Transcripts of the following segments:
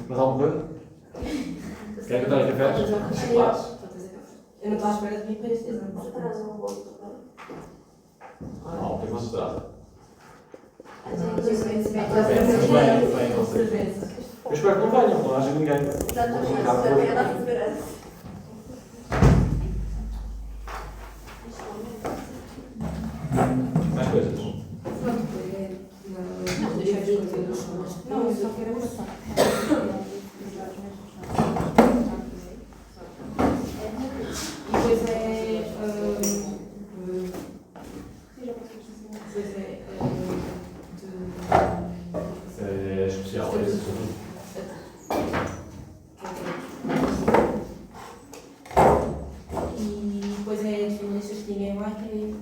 Mas alguma coisa? Quer que eu traga cafés? Chocolates? Eu não estou à espera de mim para este exame. Não, o que é que vocês trazem? Bem, não sei. Eu espero que não venham, não haja ninguém. Mais coisas? Não, deixa eu ver os chamados. Não, eu só quero passar. E depois é. É especial, é isso. E depois é as finanças que ninguém vai querer.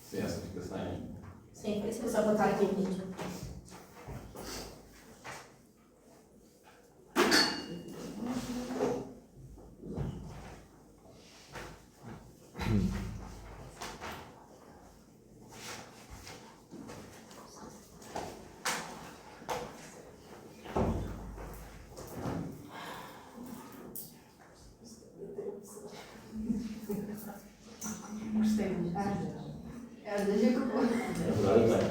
Sim, essa fica sem. Sim, por isso é só botar aqui mesmo. Gostei muito. Deixa que eu vou. Agora eu tenho.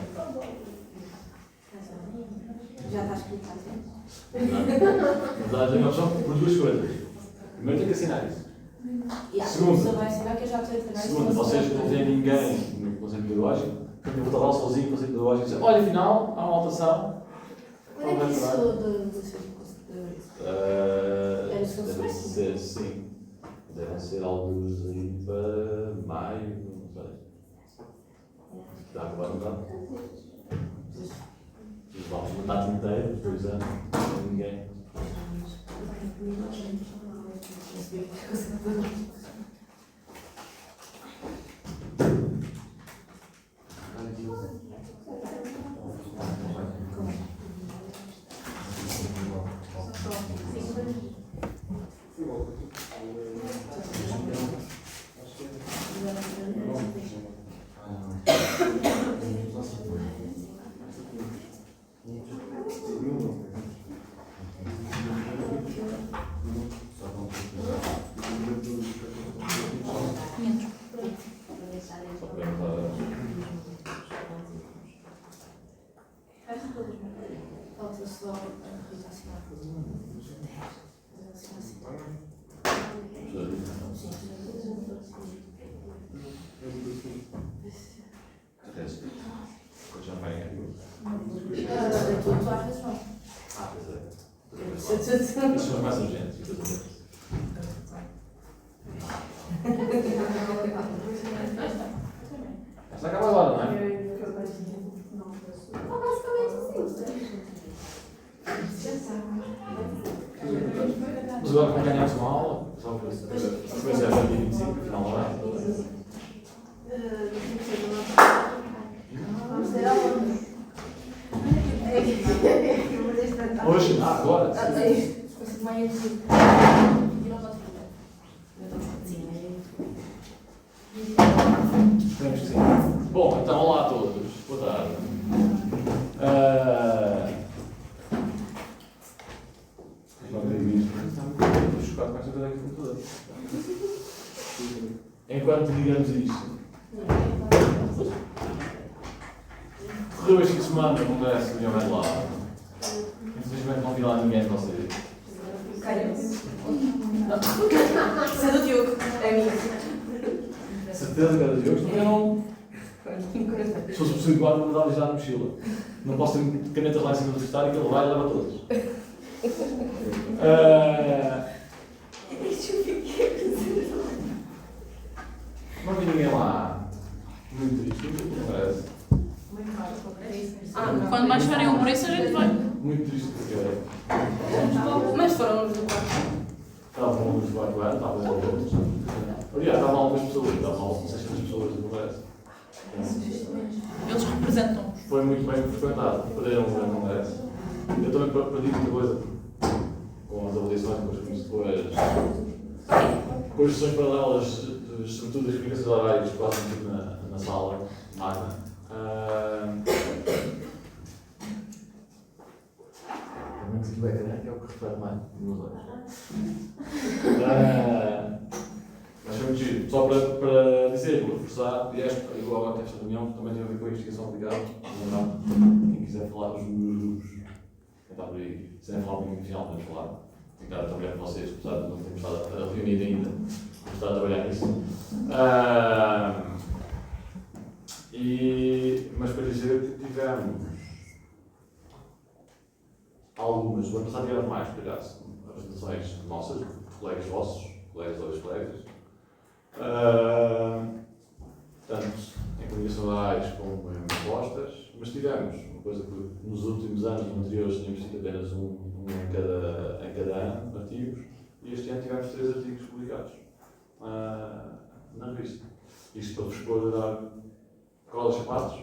Já está escrito assim? Mas há uma opção por duas coisas. Primeiro tem que assinar isso. Segundo. A pessoa vai assinar que eu já estou a treinar. Segundo, vocês não têm ninguém no conselho pedagógico, eu vou estar lá sozinho no conselho pedagógico e dizer, olha, afinal, há uma alteração. Quando é que isso do seu curso? Era o seu Deve semestre? ser, sim. Devem ser alguns aí para maio, não sei. Está a acabar no dado. Vamos uma data inteira, 2 anos, não tem ninguém. Falta só a Rita assinar. Já vai aqui. Tu achas não? Pois é. Isso são mais urgentes. Esta acaba agora, não é? Mas agora como ganhamos uma aula, só que depois é a 25, final da hora. Vamos ter aula. Hoje? Agora? Se fosse de manhã, eu não posso fazer. Eu estou sim. Esperemos que sim. Bom, então olá a todos. Boa tarde. Estou chocado com esta coisa aqui no computador. Enquanto digamos isto, correu este fim de semana no congresso do Ian lá. Infelizmente não vi lá ninguém de vocês. Calhou-se. Isso é do Diogo. É minha. Certeza que era de Diogo, também não. Se fosse possível, igual, não dava já na mochila. Não posso ter canetas lá em cima do secretário que ele vai e leva todas. Não vi ninguém lá. Muito triste. Muito parece. Quando baixarem o preço, a gente vai. Muito triste porque Mas foram os do quarto. estavam os 4 anos, estavam os outros. Aliás, estavam algumas pessoas, estavam 600 pessoas no congresso. Eles representam. Foi muito bem frequentado, perderam um grande congresso. Eu também perdi muita coisa com as avaliações, com as sessões paralelas, sobretudo das comunicações horárias, quase tudo na sala, magna. feedback é o que refere mais nos olhos. Mas foi muito giro. Só para dizer, para reforçar, e igual a esta reunião também tem a ver com a investigação aplicada. Quem quiser falar dos grupos, quem está por aí, se quiser falar um pouquinho no final, podemos falar. Tenho estado a trabalhar com vocês, apesar de não termos estado a reunir ainda. Vamos estar a trabalhar nisso. Mas para dizer que tivemos algumas, o ano passado tivemos mais, por acaso, apresentações nossas, de colegas vossos, colegas de outros colegas. Tanto em condições orais como em propostas, mas tivemos uma coisa que nos últimos anos anteriores tínhamos tido apenas um em cada ano, artigos, e este ano tivemos 3 artigos publicados na revista. Isto para vos pôr a dar colas e sapatos.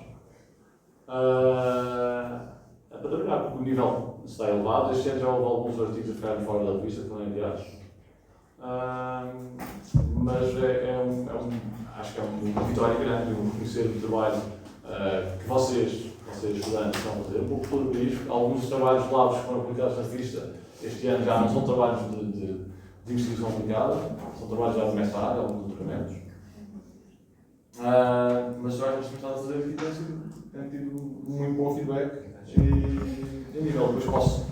É para trabalhar, porque o nível está elevado. Este ano já houve alguns artigos a ficarem fora da revista que foram enviados. Mas acho que é uma vitória grande, um reconhecer o trabalho que vocês estudantes, estão a fazer, um pouco todo o país. Alguns dos trabalhos lados que foram publicados na revista este ano já não são trabalhos de investigação aplicada, são trabalhos já de mestrado, alguns doutoramentos. Mas os trabalhos que estamos a fazer aqui têm tido muito bom feedback e a nível depois posso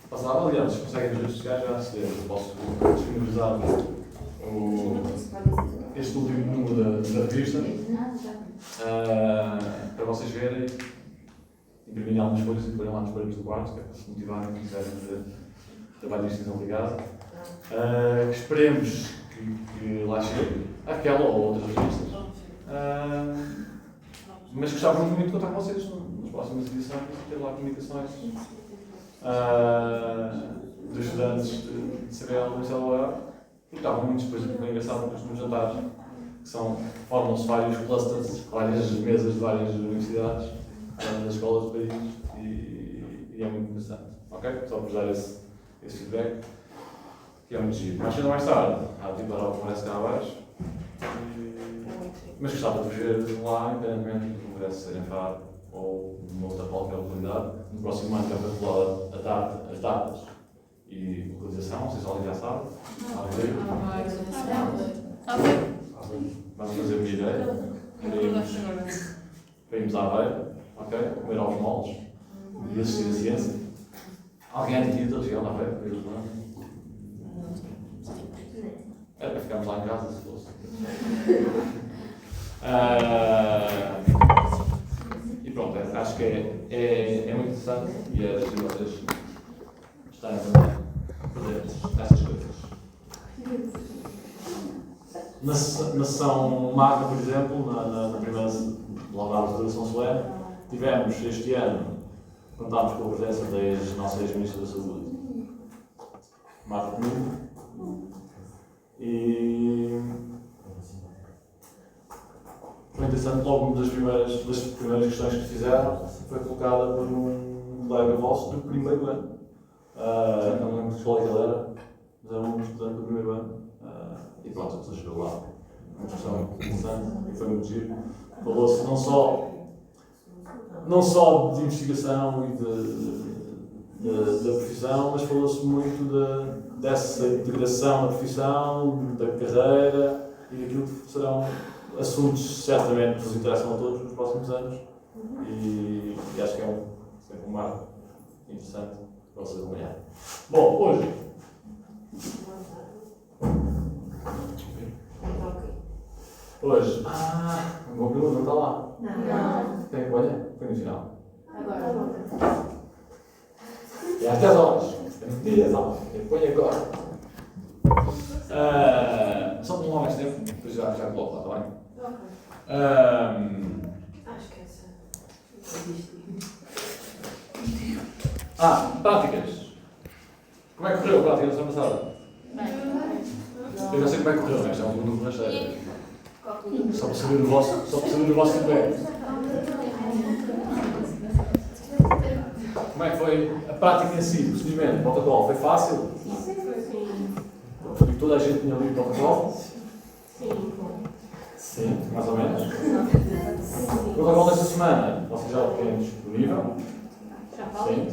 passar a avaliar, vocês conseguem nas redes sociais já aceder, eu posso disponibilizar este último número da revista para vocês verem, imprimirem algumas coisas e põem lá nos paredes do quarto, que é para se motivarem quem quiserem fazer trabalho de investigação ligado. Esperemos que lá chegue aquela ou outras revistas. Mas gostávamos muito de contar com vocês nas próximas edições e ter lá comunicações dos estudantes de CBL do Ministério da UER. E estavam muitos, depois bem engraçado, depois nos jantares, que formam-se vários clusters, várias mesas de várias universidades, das escolas do país, e é muito interessante. Ok? Só para vos dar esse feedback, que é muito giro. Mais cedo ou mais tarde, há de ir para o congresso cá abaixo. Mas gostava de vos ver lá, independentemente do congresso ser em Faro ou numa outra qualquer localidade. No próximo ano, que é para falar as datas e localização, vocês ali já sabem. Vamos fazer uma ideia. Irmos à beira, ok? Comer aos moldes e assistir a ciência. Alguém é daqui da região, à beira? Era para ficarmos lá em casa, se fosse. E pronto, acho que é muito interessante e é deixar vocês estarem presentes nessas coisas. Na sessão magna, por exemplo, na primeira logo na abertura de São Solene, tivemos este ano, contámos com a presença das nossas ministras da Saúde, Marta Comigo, e foi interessante, logo uma das primeiras questões que fizeram foi colocada por um colega vosso do primeiro ano. Não lembro de escola que ele era, mas era um estudante do primeiro ano. E pronto, você chegou lá. Uma discussão interessante e foi muito giro. Falou-se não só de investigação e da profissão, mas falou-se muito dessa integração da profissão, da carreira e daquilo que serão assuntos certamente que nos interessam a todos nos próximos anos e acho que é sempre um marco interessante para vocês acompanhar. Bom, hoje uma boa pergunta, não está lá? Não. Quem acompanha? Foi no final. Agora. E às 10 horas. Tem 10 horas. Quem acompanha agora. Só para não mais tempo, depois já coloco lá, está bem? Acho que essa. Práticas. Como é que correu a prática da semana passada? Eu já sei como é que correu, mas é um segundo rasteiro. Só para saber o vosso feedback. Como é que foi a prática em si, o procedimento, o protocolo? Foi fácil? E toda a gente tinha lido o protocolo? Sim, mais ou menos. O protocolo desta semana, vocês já o têm disponível? Sim.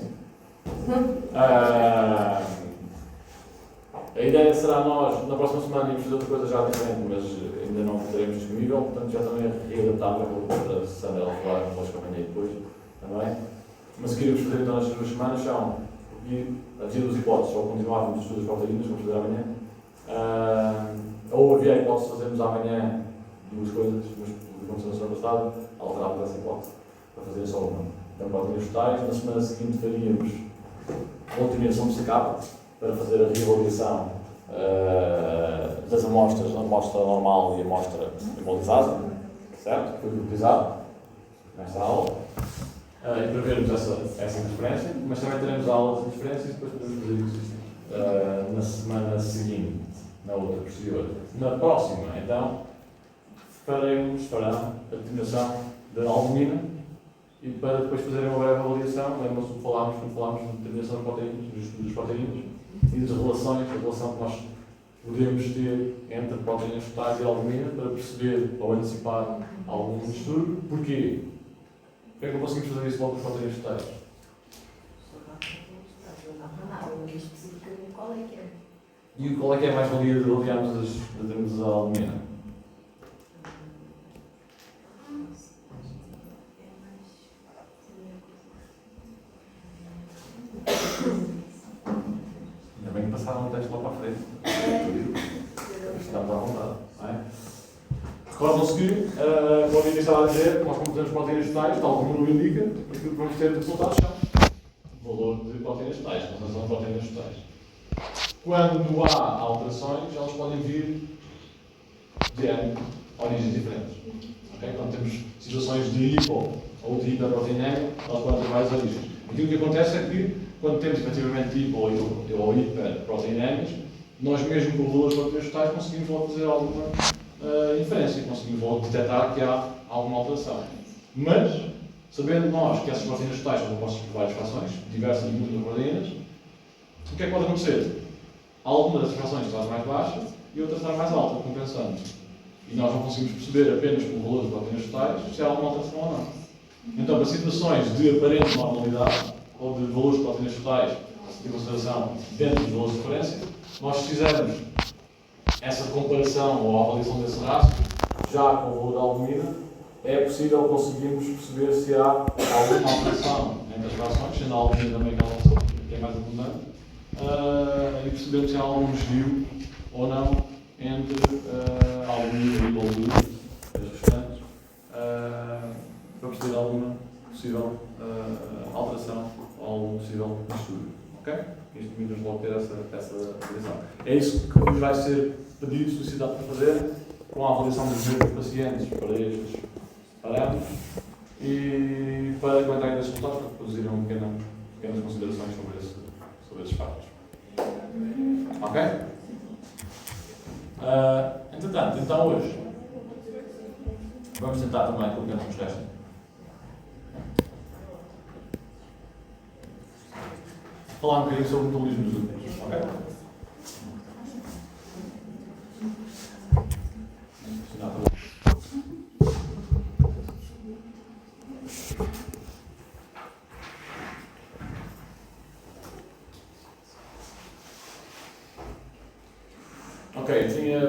A ideia será nós, na próxima semana, irmos fazer outra coisa já diferente, mas ainda não teremos disponível, portanto já também readaptável para a Sandra falar com os companheiros depois também. Mas o que iremos fazer então nas 2 semanas são havia 2 hipóteses, ou continuávamos os estudos de proteínas, vamos fazer amanhã, ou havia a hipótese de fazermos amanhã 2 coisas, mas como aconteceu na semana passada, alterávamos essa hipótese para fazer só uma. Então, proteínas totais, na semana seguinte faríamos a ultimação de capa para fazer a reavaliação das amostras, a amostra normal e a amostra imobilizada, certo? Foi utilizado nesta aula. E para vermos essa interferência, mas também teremos aulas de interferência e depois podemos fazer isso na semana seguinte, na outra posterior. Na próxima, então, farão a determinação da albumina e para depois fazerem uma breve avaliação, lembram-se do que falámos quando falámos de determinação de proteínas, dos estudos das proteínas e das relações, a relação que nós podemos ter entre proteínas totais e albumina para perceber ou antecipar algum distúrbio. Porquê? Porquê é que não conseguimos fazer isso logo com as proteínas totais? E qual é que é a mais-valia de avaliarmos as albumina? Ainda bem que passaram o texto lá para a frente. Estamos à vontade, não é? Recordam-se que, como eu estava a dizer, nós computamos proteínas totais, tal como o número indica, aquilo que vamos ter de resultados são o valor de proteínas totais, a concentração de proteínas totais. Quando há alterações, elas podem vir de origens diferentes. Okay? Quando temos situações de hipo ou de hiperproteinémia, elas podem ter várias origens. Aquilo que acontece é que, quando temos efetivamente hipo ou hiperproteinémias, nós mesmo com o valor de proteínas totais conseguimos logo fazer alguma inferência, conseguimos logo detectar que há alguma alteração. Mas, sabendo nós que essas proteínas totais são compostas por várias frações, diversas e múltiplas proteínas, o que é que pode acontecer? Algumas dessas frações estão mais baixas e outras estão mais altas, compensando. E nós não conseguimos perceber apenas pelo valor das proteínas totais se há alguma alteração ou não. Então, para situações de aparente normalidade ou de valores de proteínas totais em consideração dentro dos valores de referência, nós fizermos essa comparação ou avaliação desse rastro, já com o valor da albumina, é possível conseguirmos perceber se há alguma alteração entre as frações, sendo a albumina também aquela que é mais abundante, e percebermos se há algum desvio ou não entre a albumina e o valor das restantes, para perceber alguma possível alteração ou algum possível distúrbio. Ok? Isto permite-nos logo ter essa avaliação. É isso que nos vai ser pedido, solicitado para fazer, com a avaliação dos mesmos pacientes para estes parâmetros e para comentar estes resultados, para produzirem pequenas considerações sobre esses factos. Ok? Entretanto, então hoje, vamos tentar também aquilo que nos resta. Falar um bocadinho sobre o metabolismo dos lípidos. Ok? Ok, eu tinha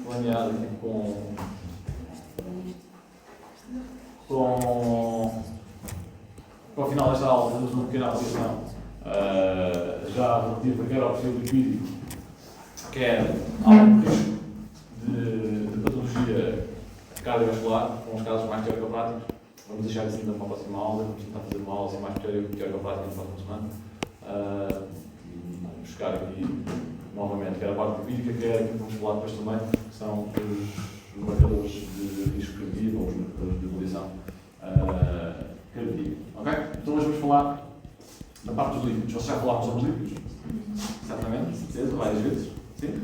planeado aqui para o final desta aula fazermos uma pequena avaliação já relativa quer ao perfil lipídico, quer ao risco de patologia cardiovascular, com os casos mais teórico-práticos. Vamos deixar isso ainda para a próxima aula, vamos tentar fazer uma aula assim, mais teórico-prática na próxima semana. Buscar aqui novamente quer a parte lipídica, quer aquilo que vamos falar depois também, que são os marcadores de risco cardíaco ou os marcadores de avaliação cardíaca. Ok? Então hoje vamos falar da parte dos lípidos. Vocês já falaram sobre os lípidos? Certamente, certeza, várias vezes. Sim?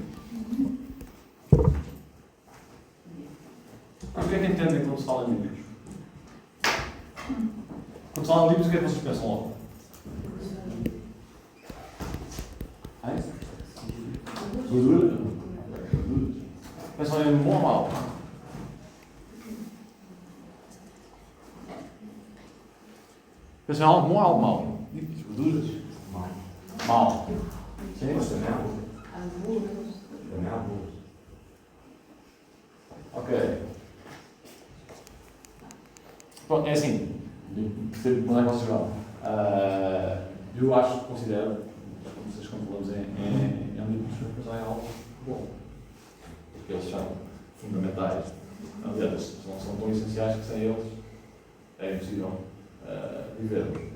Mas o que é que entendem quando se fala em lípidos? Quando se fala em lípidos, o que é que vocês pensam logo? Gordura? Pensam em bom ou mal? Pensam em algo bom ou algo mau? Lípidos, gorduras? Mau. Sim, Mas também há boas. Hamburgues. Também há boas. Ok. Bom, é assim, percebo como é que vocês vão. Eu acho que considero, como vocês quando falamos em lípidos, mas é algo bom. Porque eles são fundamentais. Aliás, são tão essenciais que sem eles é impossível viver.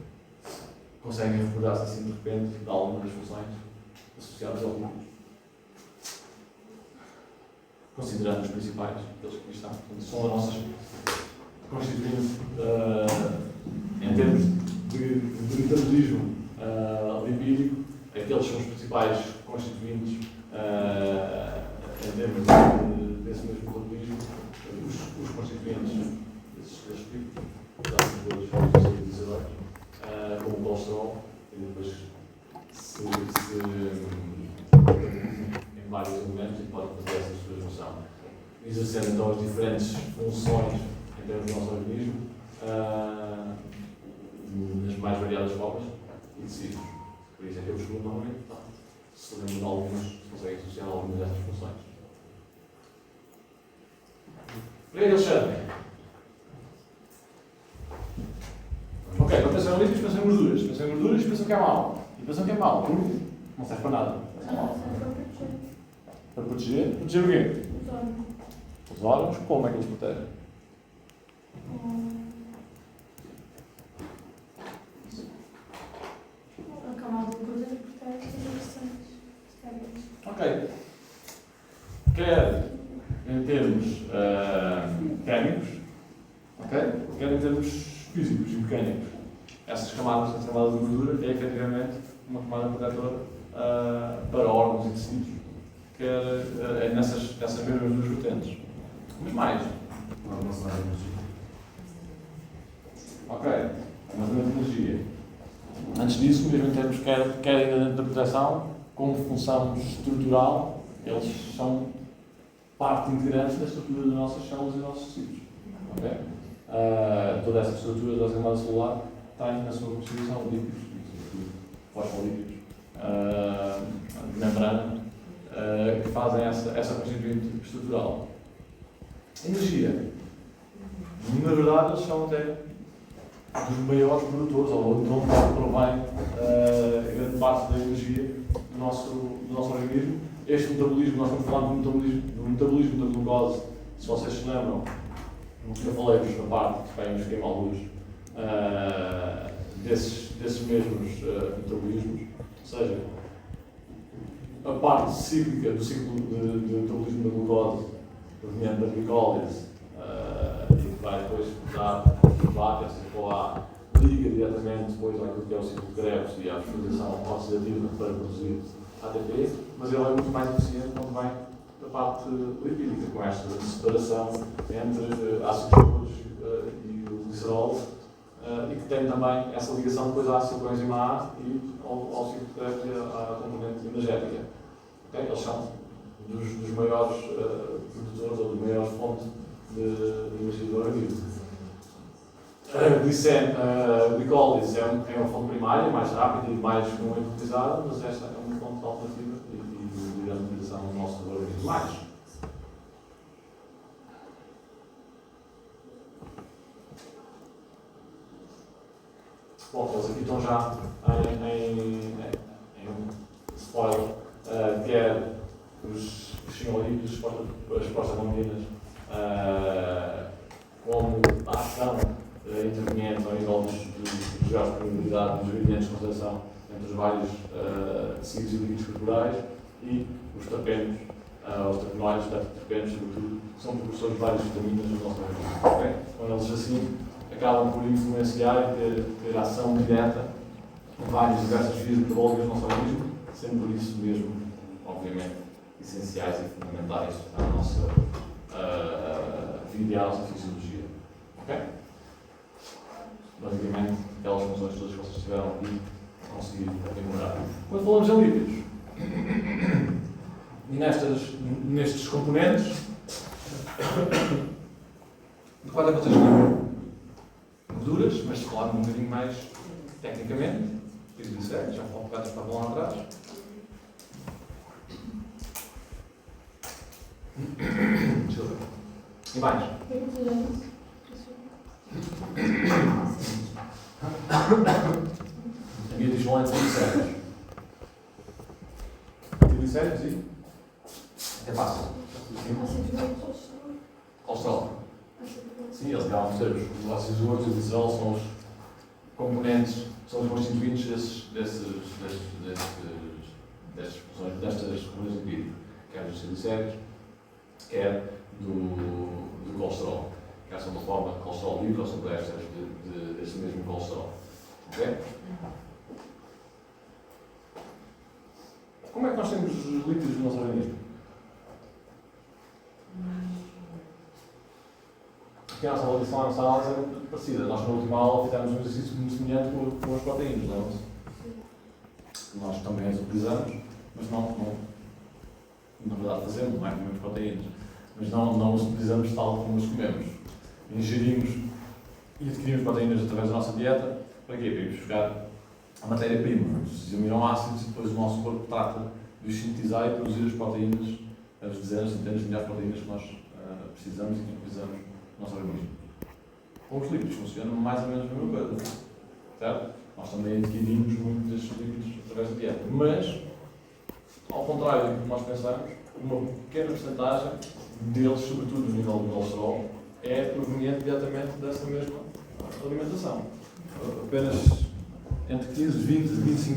Conseguem recuperar-se assim de repente de algumas das funções associadas ao lípidos. Considerando os principais, aqueles que aqui estão. Portanto, são as nossas constituintes em termos de metabolismo lipídico, aqueles são os principais constituintes em termos desse mesmo metabolismo, os constituintes desses tipos, das formas estabilizadoras, como o colesterol, e depois se em vários elementos e pode fazer essa transformação. Exercendo então as diferentes funções em termos do nosso organismo, nas mais variadas formas e tecidos. Por isso é que eu escolho normalmente, se lembram de algumas, se conseguem associar algumas dessas funções. Para que eles servem? Ok, então pensam em lípidos, pensam em gorduras. Pensam em gorduras e pensam que é mau. E pensam que é mau, porque não serve para nada. É mau. Para proteger? Proteger o quê? Os órgãos. Como é que eles protegem? A camada de gordura protege as células. Ok. Quer em termos químicos, ok? Quer em termos físicos e mecânicos. Essas camadas, essa camada de gordura é efetivamente uma camada protetora para órgãos e tecidos, quer nessas mesmas duas vertentes. Mas mais. Não se dá energia. Ok. Armazenamento de energia. Antes disso, mesmo em termos quer ainda dentro da proteção, como função estrutural, eles são parte integrante da estrutura das nossas células e dos nossos tecidos. Okay? Toda essa estrutura da camada celular tem na sua constituição lípidos, fosfolípidos, de membrana, que fazem essa constituinte estrutural. Energia. Na verdade, eles são até dos maiores produtores, ou de onde provém grande parte da energia do nosso organismo. Este metabolismo, nós estamos falando do metabolismo da glucose, se vocês se lembram, eu falei-vos na parte que vem no esquema à luz, desses mesmos metabolismos, ou seja, a parte cíclica do ciclo de metabolismo da glucose, proveniente da glicólise, e que vai depois dar várias, liga diretamente depois àquilo que é o ciclo de Krebs e à fosforilação oxidativa para produzir ATP, mas ele é muito mais eficiente quando vem da parte lipídica, com esta separação entre ácidos graxos e o glicerol, e que tem também essa ligação depois à coenzima A e ao ciclo de Krebs e à componente energética. Okay? Eles são dos maiores produtores ou das maiores fontes de energia do organismo. A glicólise é uma fonte primária, mais rápida e mais comumente utilizada, mas esta é uma fonte alternativa e de utilização do nosso organismo. Mais. Bom, eles aqui estão já em spoiler, quer os xenolípidos, as prostaglandinas, como a ação interveniente ao nível dos graus de permeabilidade dos gradientes de concentração entre os vários tecidos e líquidos corporais, e os terpenos, os terpenoides, terpenos, sobretudo, que são precursores de várias vitaminas no nosso organismo. Okay? Quando eles assim acabam por influenciar e ter ação direta em várias diversas vias metabólicas do nosso organismo, sendo por isso mesmo, obviamente, essenciais e fundamentais à nossa vida e à nossa fisiologia. Ok? Basicamente, aquelas funções todas que vocês tiveram aqui conseguir aprimorar. Quando falamos em lípidos, e nestes componentes, de qual é que vocês lembram? Gorduras, mas se falar um bocadinho mais tecnicamente, triglicéridos, já estavam lá atrás. Deixa eu ver. E mais? A minha diz lá em triglicéridos. Triglicéridos e? É fácil. Colesterol. Sim, eles acabam de ser os ácidos gordos e o glicérol são os componentes, são os constituintes destas componentes lipídicas, quer dos triglicéridos, quer do colesterol. Quer são da forma de colesterol livre ou são ésteres desse mesmo colesterol. Ok? Como é que nós temos os lípidos do nosso organismo? Aqui a nossa avaliação à nossa análise é muito parecida. Nós, na última aula, fizemos um exercício muito semelhante com as proteínas, não é? Nós também as utilizamos, mas não na verdade fazemos, não é? Comemos proteínas, mas não as utilizamos tal como as comemos. Ingerimos e adquirimos proteínas através da nossa dieta, para quê? Para irmos buscar a matéria-prima, os aminoácidos, e depois o nosso corpo trata de os sintetizar e produzir as proteínas, as dezenas, centenas de milhares de proteínas que nós precisamos e que utilizamos no nosso organismo. Com os lípidos funciona mais ou menos a mesma coisa, certo? Nós também adquirimos muitos destes lípidos através da dieta, mas, ao contrário do que nós pensamos, uma pequena porcentagem deles, sobretudo no nível do colesterol, é proveniente diretamente dessa mesma alimentação. Apenas entre 15, 20 e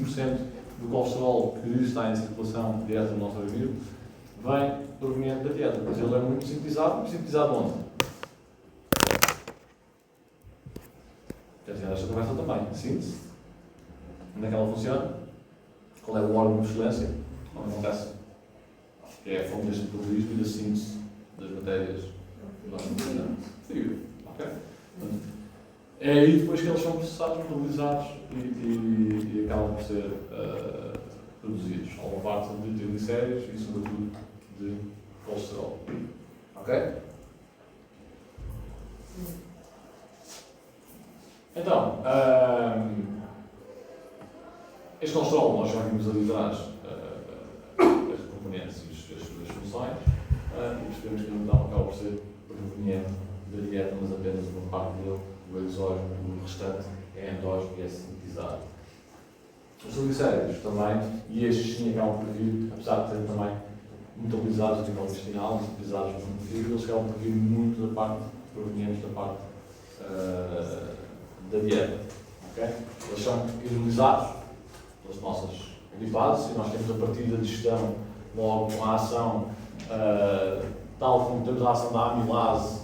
25% do colesterol que está em circulação direta no nosso organismo vem proveniente da dieta, mas ele é muito sintetizado. Sintetizado onde? Quer dizer, esta conversa também. Síntese. Onde é que ela funciona? Qual é o órgão de excelência? Onde acontece? Que é a fonte deste metabolismo e da síntese das matérias que nós precisamos. Fígado. Ok? É aí depois que eles são processados, metabolizados e acabam por ser produzidos. Há uma parte de triglicéridos e, sobretudo, de colesterol. Ok? Então, este colesterol, nós já vimos ali atrás as componentes e as suas funções, e percebemos que ele então acaba por ser proveniente da dieta, mas apenas uma parte dele, o exógeno, o restante é endógeno e é sintetizado. Os triglicéridos também, e estes sim acabam por vir, apesar de terem também metabolizados a nível intestinal, metabolizados no fígado, eles acabam por vir muito da parte, provenientes da parte da dieta. Okay? Eles são hidrolisados pelas nossas lipases e nós temos a partir da digestão logo uma ação tal como temos a ação da amilase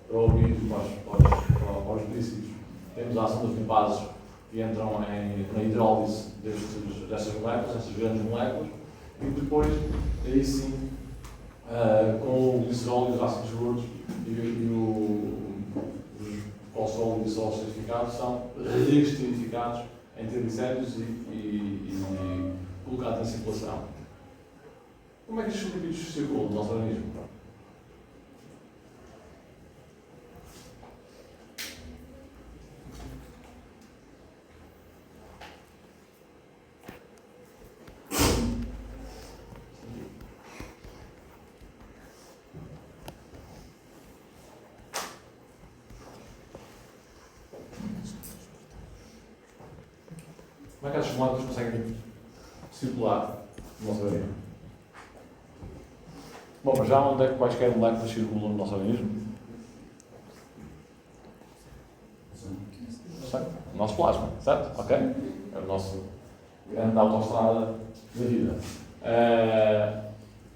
para o amido, para os glícidos. Temos a ação das lipases que entram na hidrólise destas moléculas, destas grandes moléculas, e depois, aí sim, com o glicerol e os ácidos gordos os colesterol e glicerol certificados são reesterificados em triglicéridos e colocados em circulação. Como é que estes lipídios circulam no nosso organismo? Como é que essas moléculas conseguem circular no nosso organismo? Bom, mas já onde é que quaisquer moléculas circulam no nosso organismo? O nosso plasma, certo? Ok? É o nosso grande autoestrada da vida.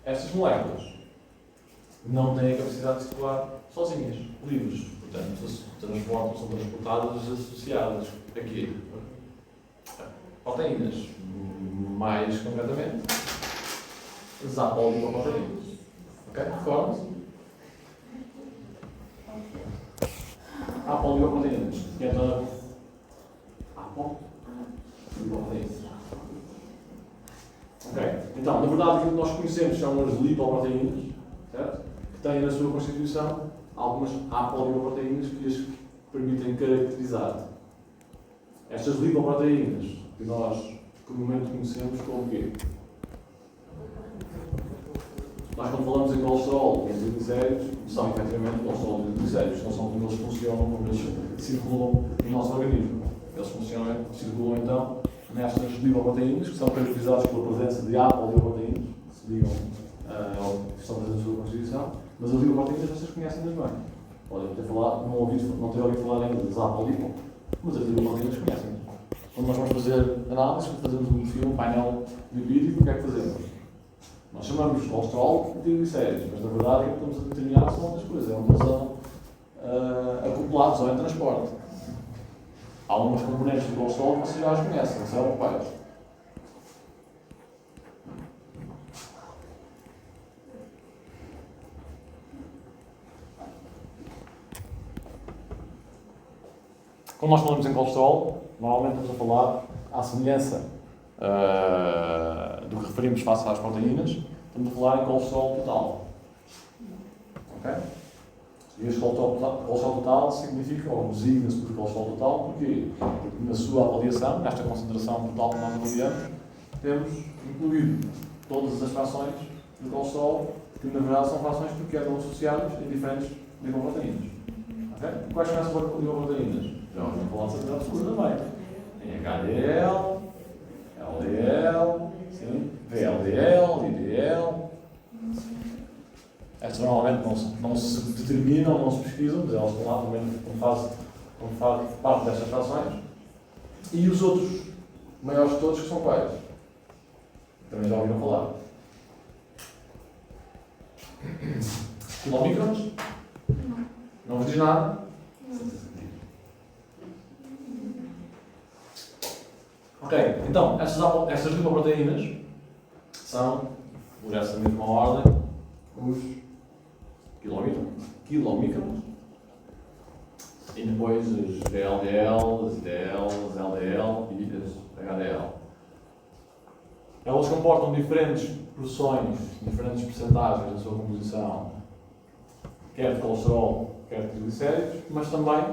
Estas moléculas não têm a capacidade de circular sozinhas, livres. Portanto, são transportadas associadas a quê? Proteínas. Mais concretamente, as apolipoproteínas. Ok? Recordam-se? Apolipoproteínas. Que é da apolipoproteínas. Ok? Então, na verdade, aquilo que nós conhecemos são as lipoproteínas, certo? Que têm na sua constituição algumas apolipoproteínas que as permitem caracterizar. Estas lipoproteínas que nós comumente conhecemos como o quê? Nós, quando falamos em colesterol e em triglicéridos, são efetivamente colesterol e triglicéridos, não são como eles funcionam, como eles circulam no nosso organismo. Eles circulam então nestas lipoproteínas, que são caracterizadas pela presença de apolipoproteínas, que se ligam que estão presentes na sua constituição, mas as lipoproteínas vocês conhecem bem. Podem ter falado, não ter ouvido falar ainda das apolipo, mas as lipoproteínas conhecem. Quando nós vamos fazer análises, fazemos um painel lipídico, o que é que fazemos? Nós chamamos de colesterol de triglicéridos, mas na verdade o que estamos a determinar são outras coisas, é onde são acoplados ou em transporte. Há algumas componentes do colesterol que vocês já as conhecem, que são quais? Quando nós falamos em colesterol, normalmente estamos a falar à semelhança do que referimos face às proteínas, estamos a falar em colesterol total. Ok? E este colesterol total significa, ou designa-se por colesterol total, porque na sua avaliação, nesta concentração total que nós avaliamos, temos incluído todas as frações do colesterol, que na verdade são frações porque eram associadas a diferentes lipoproteínas. Okay? Quais são essas lipoproteínas? Já vamos falar de certeza absoluta também. Tem HDL, LDL, sim, VLDL, LDL. Estas normalmente não se determinam, não se pesquisam, mas elas estão lá também como faz parte destas frações. E os outros maiores de todos que são quais? Também já ouviram falar. Quilomicrons? Não vos diz nada? Ok, então, estas lipoproteínas são, por essa mesma ordem, os quilomicrons, e depois os VLDL, as DL, as LDL e as HDL. Elas comportam diferentes porções, diferentes percentagens da sua composição, quer de colesterol, quer de triglicéridos, mas também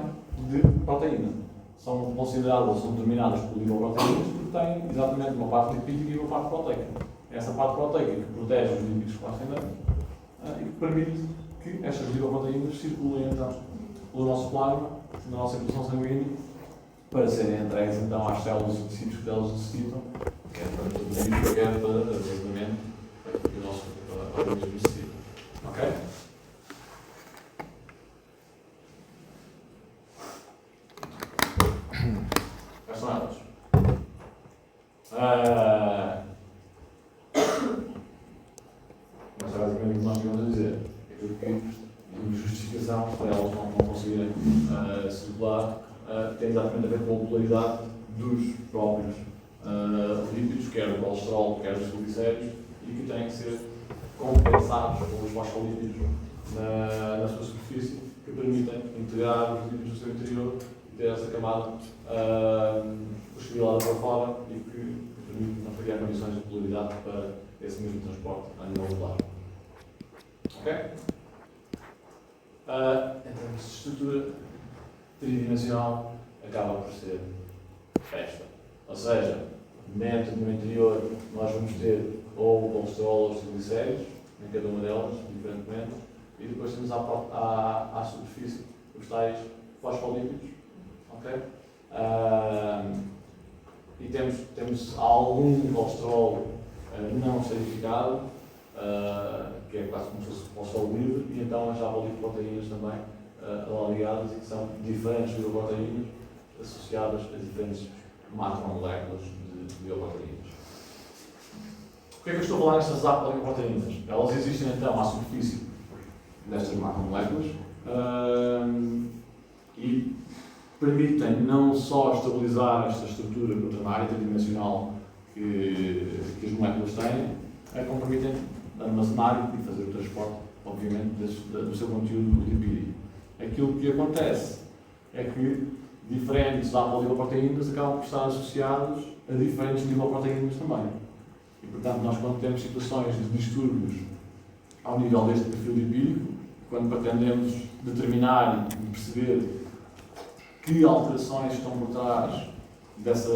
de proteína. São consideradas, são determinadas por lipoproteínas porque têm exatamente uma parte lipídica e uma parte proteica. Essa parte proteica que protege os lípidos que lá ascendentes e que permite que estas lipoproteínas circulem então pelo nosso plasma, na nossa circulação sanguínea, para serem entregues então às células e tecidos que elas necessitam, quer para metabolismo, quer para o desenvolvimento que o nosso organismo necessita. Ok? Quais são elas? Mas basicamente o que nós temos a dizer é que justificação para elas não conseguirem circular tem exatamente a ver com a polaridade dos próprios lípidos, quer do colesterol, quer dos triglicéridos, e que têm que ser compensados pelos fosfolípidos na sua superfície, que permitem integrar os lípidos no seu interior e ter essa camada estilada para fora e que permite não criar condições de polaridade para esse mesmo transporte a nível molecular. Ok? Em termos de estrutura tridimensional, acaba por ser esta. Ou seja, dentro do interior nós vamos ter ou o colesterol ou os triglicéridos, em cada uma delas, diferentemente, e depois temos à superfície os tais fosfolípidos. Okay? E temos algum colesterol não esterificado, que é quase como se fosse colesterol livre, e então as apolipoproteínas também lá ligadas e que são diferentes lipoproteínas associadas a diferentes macromoléculas de lipoproteínas. Por que é que eu estou a falar nestas apolipoproteínas? Elas existem então à superfície destas macromoléculas e permitem não só estabilizar esta estrutura quaternária tridimensional que as moléculas têm, como permitem armazenar e fazer o transporte, obviamente, do seu conteúdo lipídico. Aquilo que acontece é que diferentes apolipoproteínas acabam por estar associadas a diferentes lipoproteínas também. E, portanto, nós quando temos situações de distúrbios ao nível deste perfil lipídico, quando pretendemos determinar e perceber que alterações estão por trás dessa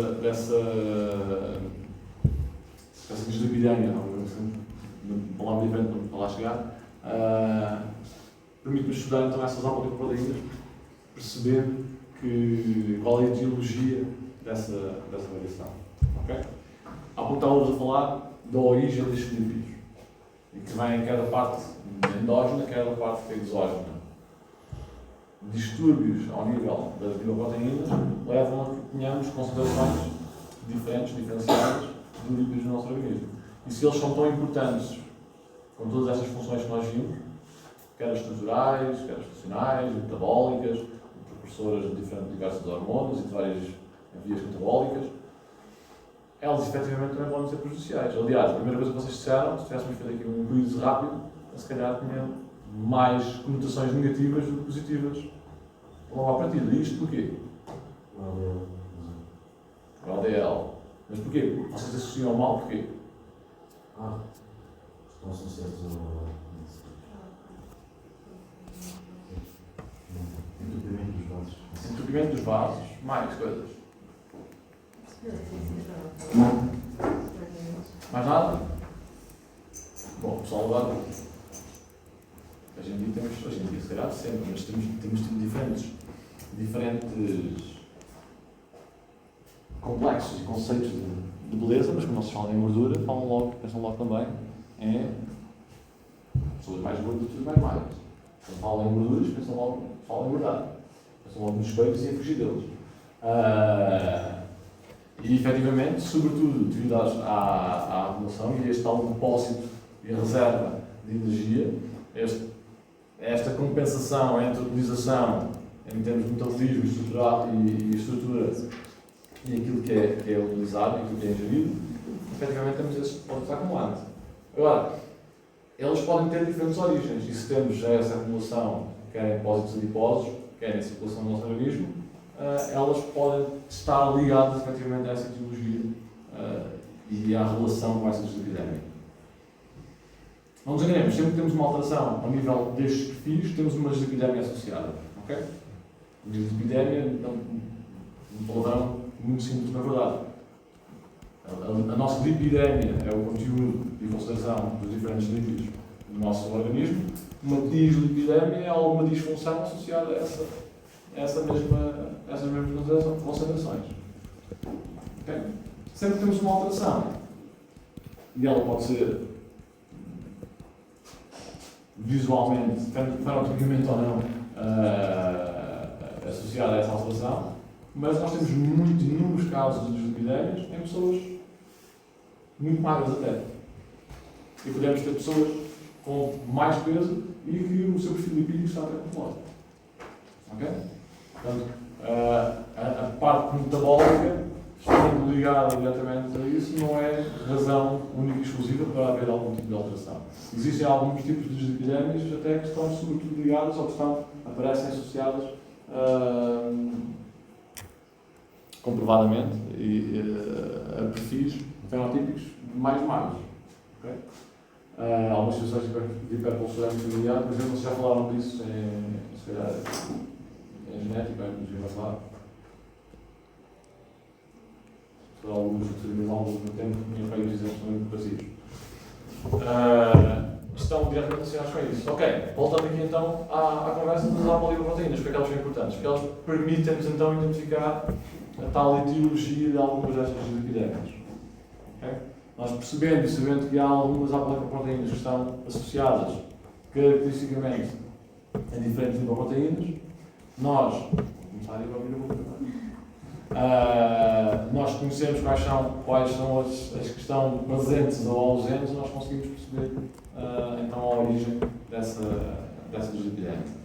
deslipidemia, uma palavra diferente para lá chegar, permite-nos estudar então essas apolipoproteínas, percebendo qual é a etiologia dessa variação. Okay? Há pouco estávamos a falar da origem destes lipídios, e que vem em cada parte endógena, cada parte exógena. Distúrbios ao nível das lipoproteínas levam a que tenhamos concentrações diferenciadas de lipídios no nosso organismo. E se eles são tão importantes com todas estas funções que nós vimos, quer estruturais, quer funcionais, metabólicas, precursoras de diversas hormonas e de várias vias metabólicas, elas efetivamente também podem ser prejudiciais. Aliás, a primeira coisa que vocês disseram, se tivéssemos feito aqui um quiz rápido, se calhar tinha mais conotações negativas do que positivas logo à partida. E isto porquê? O LDL. Mas porquê? Vocês associam ao mal porquê? Estão associados ao entupimento dos vasos. Entupimento dos vasos, mais coisas. Mais nada? Bom, pessoal, agora. Hoje em dia, se calhar sempre, mas temos diferentes complexos e conceitos de beleza, mas quando vocês falam em gordura, pensam logo também em pessoas mais gordas e pessoas mais magras. Quando falam em gorduras, falam em engordar. Pensam logo nos peitos e a fugir deles. E efetivamente, sobretudo devido à acumulação e a este tal depósito e reserva de energia, esta compensação entre a utilização em termos de metabolismo e estrutura e aquilo que é utilizado e aquilo que é ingerido, efetivamente temos esses depósitos acumulados. Agora, eles podem ter diferentes origens, e se temos essa acumulação, quer em depósitos adiposos, quer em circulação do nosso organismo, elas podem estar ligadas efetivamente a essa etiologia e à relação com essa deslipidemia. Não nos enganemos, sempre que temos uma alteração ao nível destes perfis, temos uma deslipidemia associada. Okay? A deslipidemia, então, um palavrão muito simples na verdade. A nossa lipidemia é o conteúdo e concentração dos diferentes lípidos do nosso organismo. Uma dislipidemia é alguma disfunção associada a essas mesmas concentrações. Okay? Sempre que temos uma alteração, e ela pode ser visualmente, fenotipicamente ou não, associada a essa alteração, mas nós temos inúmeros casos de deslipidemias em pessoas muito magras até. E podemos ter pessoas com mais peso e que o seu perfil lipídico está até controlado. Ok? Portanto, a parte metabólica, estando ligada diretamente a isso, não é razão única e exclusiva para haver algum tipo de alteração. Existem alguns tipos de deslipidemias até que estão sobretudo ligadas ou que aparecem associadas comprovadamente a perfis fenotípicos mais magros. Okay? Algumas situações de hiperpolsuramia familiar, por exemplo, vocês já falaram disso se calhar, em genética, nos vai falar. Alguns que ao mesmo tempo tinham feito exemplos também parecidos. Estão diretamente relacionados com isso. Ok, voltando aqui então à conversa das apolipoproteínas, porque elas são importantes? Porque elas permitem-nos então identificar a tal etiologia de algumas destas deslipidemias. Okay? Nós percebendo e sabendo que há algumas apolipoproteínas que estão associadas caracteristicamente a diferentes lipoproteínas, nós conhecemos quais são as que estão presentes ou ausentes, nós conseguimos perceber então a origem dessa deslipidemia.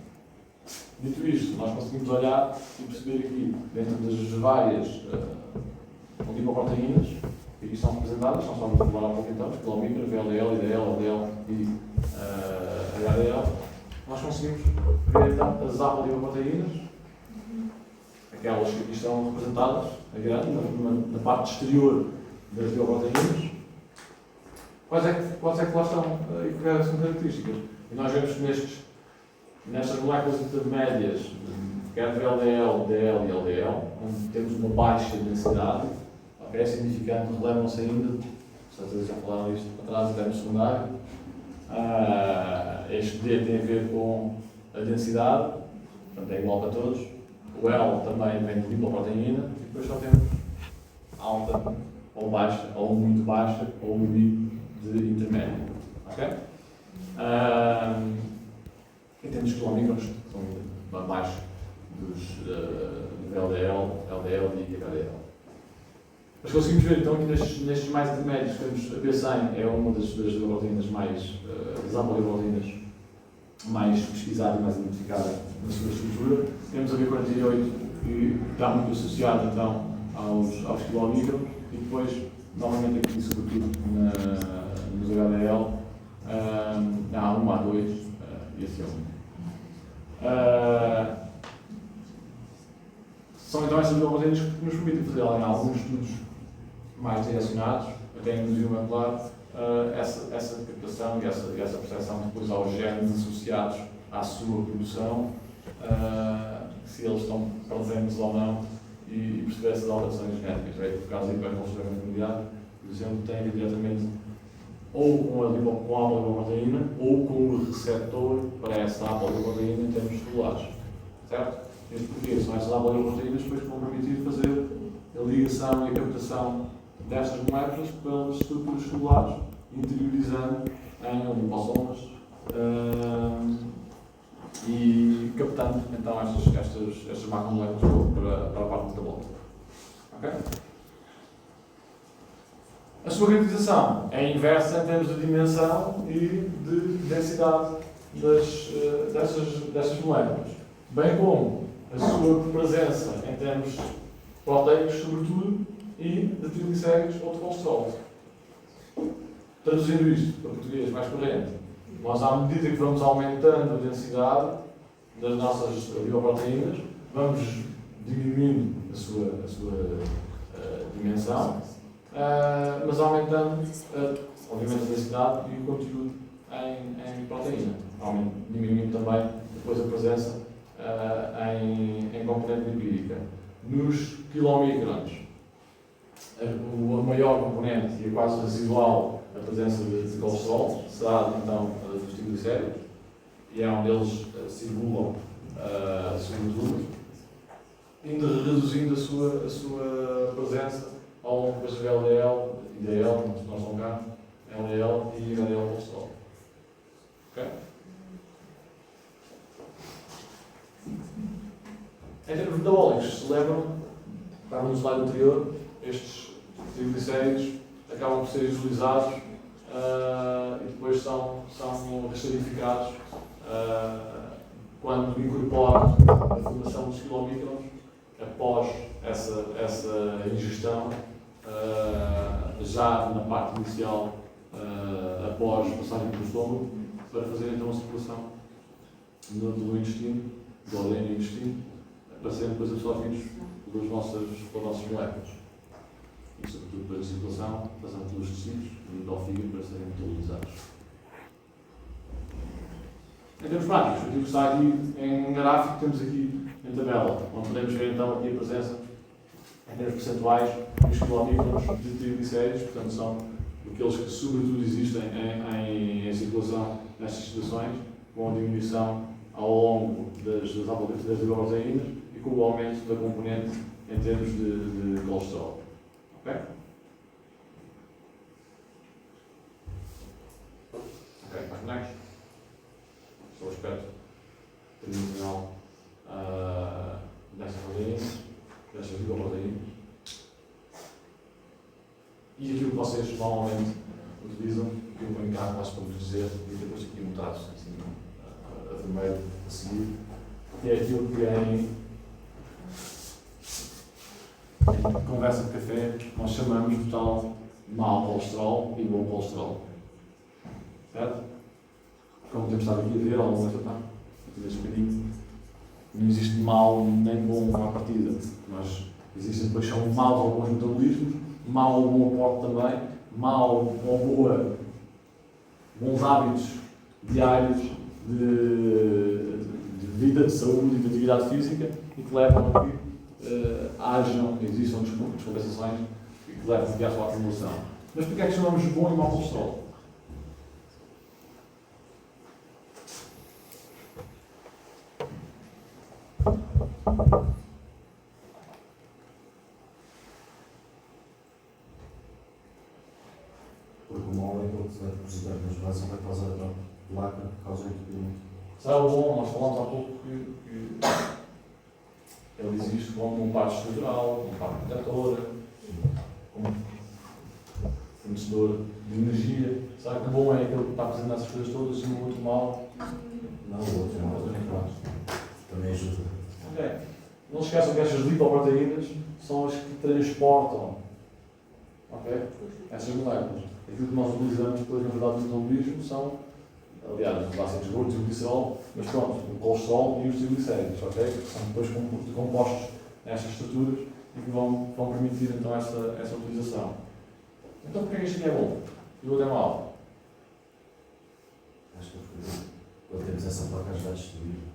Dito isto, nós conseguimos olhar e perceber aqui, dentro das várias lipoproteínas que aqui estão representadas, nós estamos a falar há pouco então, os quilomicras, VLDL, IDL, LDL e HDL, nós conseguimos ver então as apolipoproteínas, aquelas que aqui estão representadas, a grande, na parte exterior das lipoproteínas. Quais é que lá estão e que são características? E nós vemos que nestas moléculas intermédias quer de LDL, DL e LDL, onde temos uma baixa densidade, ok? Significante, relembram-se ainda, vocês já falaram isto para trás, até no secundário. Este D tem a ver com a densidade, portanto é igual para todos. O L também vem de lipoproteína, e depois só temos alta ou baixa, ou muito baixa, ou um de intermédio. Ok? E temos quilomicrons, que são abaixo do LDL, LDL e HDL. Mas conseguimos ver então que nestes mais intermédios temos a B100, é uma das proteínas mais, das apoliproteínas mais pesquisada e mais identificada na sua estrutura. Temos a B48, que está muito associada então aos quilomicrons, e depois, novamente aqui, sobretudo nos HDL, há um A2 e esse é são então estas proteínas que nos permitem fazer alguns estudos mais direcionados, até em molecular, essa captação e essa percepção depois aos genes associados à sua produção, se eles estão presentes ou não, e perceber essas alterações genéticas. Por causa da hipercolesterolemia familiar, por exemplo, tem a ver diretamente ou com a apolipoproteína ou com o receptor para essa apolipoproteína em termos celulares. Certo? Isto porque são essas apolipoproteínas que depois vão permitir fazer a ligação e a captação destas moléculas pelas estruturas celulares, interiorizando em lipossomas e captando então estas macromoléculas para a parte metabólica. Ok? A sua caracterização é inversa em termos de dimensão e de densidade destas moléculas, bem como a sua presença em termos proteicos, sobretudo, e de triglicéridos ou de colesterol. Traduzindo isto para português mais corrente, nós, à medida que vamos aumentando a densidade das nossas bioproteínas, vamos diminuindo a sua dimensão, mas aumentando, obviamente, a densidade e o conteúdo em proteína. Diminuindo também depois a presença em componente lipídica. Nos quilomicrons, o maior componente e é quase residual a presença de colesterol será então dos triglicéridos, e é onde eles circulam sobretudo, indo reduzindo a sua presença ao longo das LDL, IDL, não estão cá, LDL e HDL colesterol. Ok? Em termos metabólicos, se lembram, estava no slide anterior, estes triglicéridos acabam por ser isolizados e depois são desterificados quando incorporam a formação dos quilomicrons após essa ingestão, já na parte inicial, após passagem pelo estômago, para fazer então a circulação do intestino, do além do intestino, para serem depois absorvidos pelas nossas moléculas. E sobretudo pela circulação, passando pelos tecidos e ao fígado para serem metabolizados. Em termos práticos, o que está aqui em gráfico, temos aqui em tabela, onde podemos ver então aqui a presença em termos percentuais dos quilomicrons de triglicéridos, portanto são aqueles que sobretudo existem em circulação nestas situações, com a diminuição ao longo das proteínas e com o aumento da componente em termos de colesterol. Ok? Ok, mais bonecos. Este é o aspecto tridimensional destas proteínas, destas lipoproteínas. E aquilo que vocês normalmente utilizam, que eu venho cá quase para vos dizer, e depois aqui um traço assim, a vermelho a seguir, que é aquilo que em conversa de café nós chamamos de tal mau colesterol e bom colesterol. Certo? Como temos estado aqui a ver ao longo desta tarde, deste bocadinho, não existe mau nem bom à partida, mas existem depois são maus ou bons metabolismos, mau ou bom aporte também, mau ou bons hábitos diários de vida, de saúde e de atividade física e que levam a que existam descompensações e que levam a sua acumulação. Mas porquê é que chamamos bom e mau colesterol? Porque o mal é aquele que se vai depositar nas bases e vai causar a placa, causa entupimento. Será o bom? Nós falamos há pouco que ele existe como um parte estrutural, uma parte protetora, como fornecedor de energia. Será que o bom é aquele que está presente nessas coisas todas e o outro mal? Não, o outro é mal, também ajuda. Ok. Não se esqueçam que estas lipoproteínas são as que transportam, ok, essas moléculas. Aquilo que nós utilizamos depois, na verdade, no metabolismo são, aliás, os ácidos gordos e o glicerol, mas pronto, o colesterol e os triglicéridos, ok? Que são depois compostos nestas estruturas e que vão permitir então essa utilização. Então, porquê é que isto aqui é bom e o outro é mau? Acho que quando temos essa placa, já vai destruir.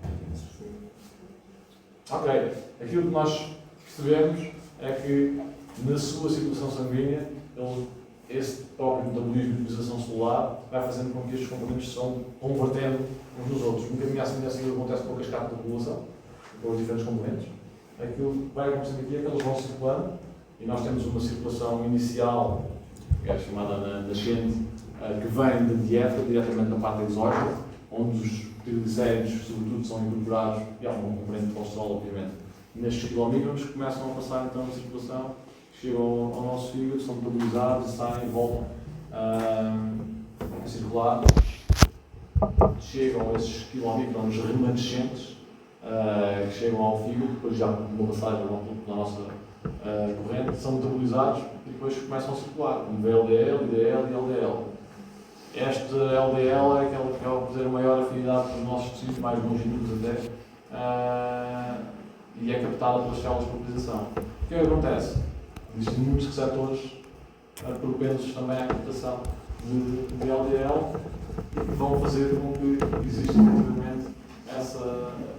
Ok, aquilo que nós percebemos é que na sua circulação sanguínea, esse próprio metabolismo de utilização celular vai fazendo com que estes componentes se vão convertendo uns nos outros. Um bocadinho à semelhança que acontece com a cascata da população, com os diferentes componentes. Aquilo que vai acontecendo aqui é que eles vão circulando e nós temos uma circulação inicial, que é chamada nascente, que vem da dieta, diretamente na parte exógena, onde os triglicéridos, sobretudo, são incorporados, e há um componente de colesterol, obviamente, nestes quilomicrons que começam a passar então a circulação, chegam ao nosso fígado, são metabolizados, saem e voltam a circular. Chegam esses quilomicrons remanescentes, que chegam ao fígado, depois já com uma passagem pela nossa corrente, são metabolizados e depois começam a circular, como VLDL, IDL e LDL. Este LDL é aquele que vai ter maior afinidade com os nossos tecidos, mais longínquos até, e é captada pelas células de mobilização. O que é que acontece? Existem muitos receptores propensos também à captação de LDL que vão fazer com que exista efetivamente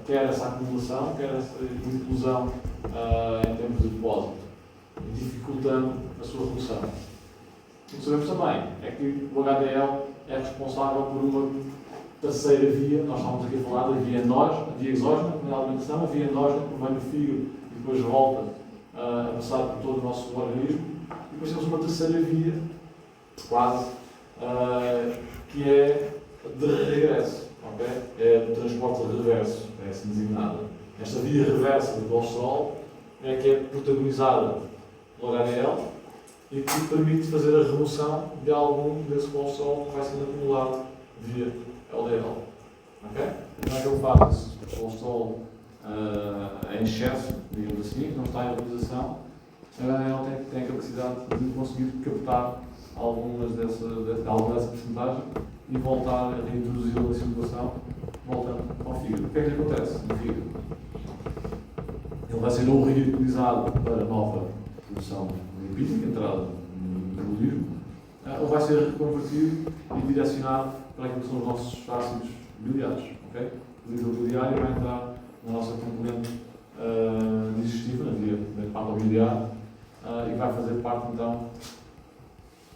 quer essa acumulação, quer essa inclusão em termos de depósito, dificultando a sua redução. O que sabemos também é que o HDL é responsável por uma terceira via, nós estamos aqui a falar da via endógena, a via exógena, na alimentação, a via endógena que vem do fígado e depois volta a passar por todo o nosso organismo. E depois temos uma terceira via, quase, que é de regresso, ok? É do transporte reverso, é assim designada. Esta via reversa do colesterol é que é protagonizada pelo HDL e que permite fazer a remoção de algum desse colesterol que vai sendo acumulado via LDL. Ok? Como é que ele faz esse colesterol em excesso, digamos assim, não está em utilização? A LDL tem a capacidade de conseguir captar alguma dessa porcentagem e voltar a reintroduzi-la na circulação, voltando ao fígado. O que é que lhe acontece no fígado? Ele vai ser ou reutilizado para nova produção lipídica, entrada no metabolismo, ou vai ser reconvertido e direcionado para aquilo que são os nossos ácidos biliares. Okay? O líquido biliar vai entrar na nossa componente digestiva, na via da hepatobiliar, e vai fazer parte então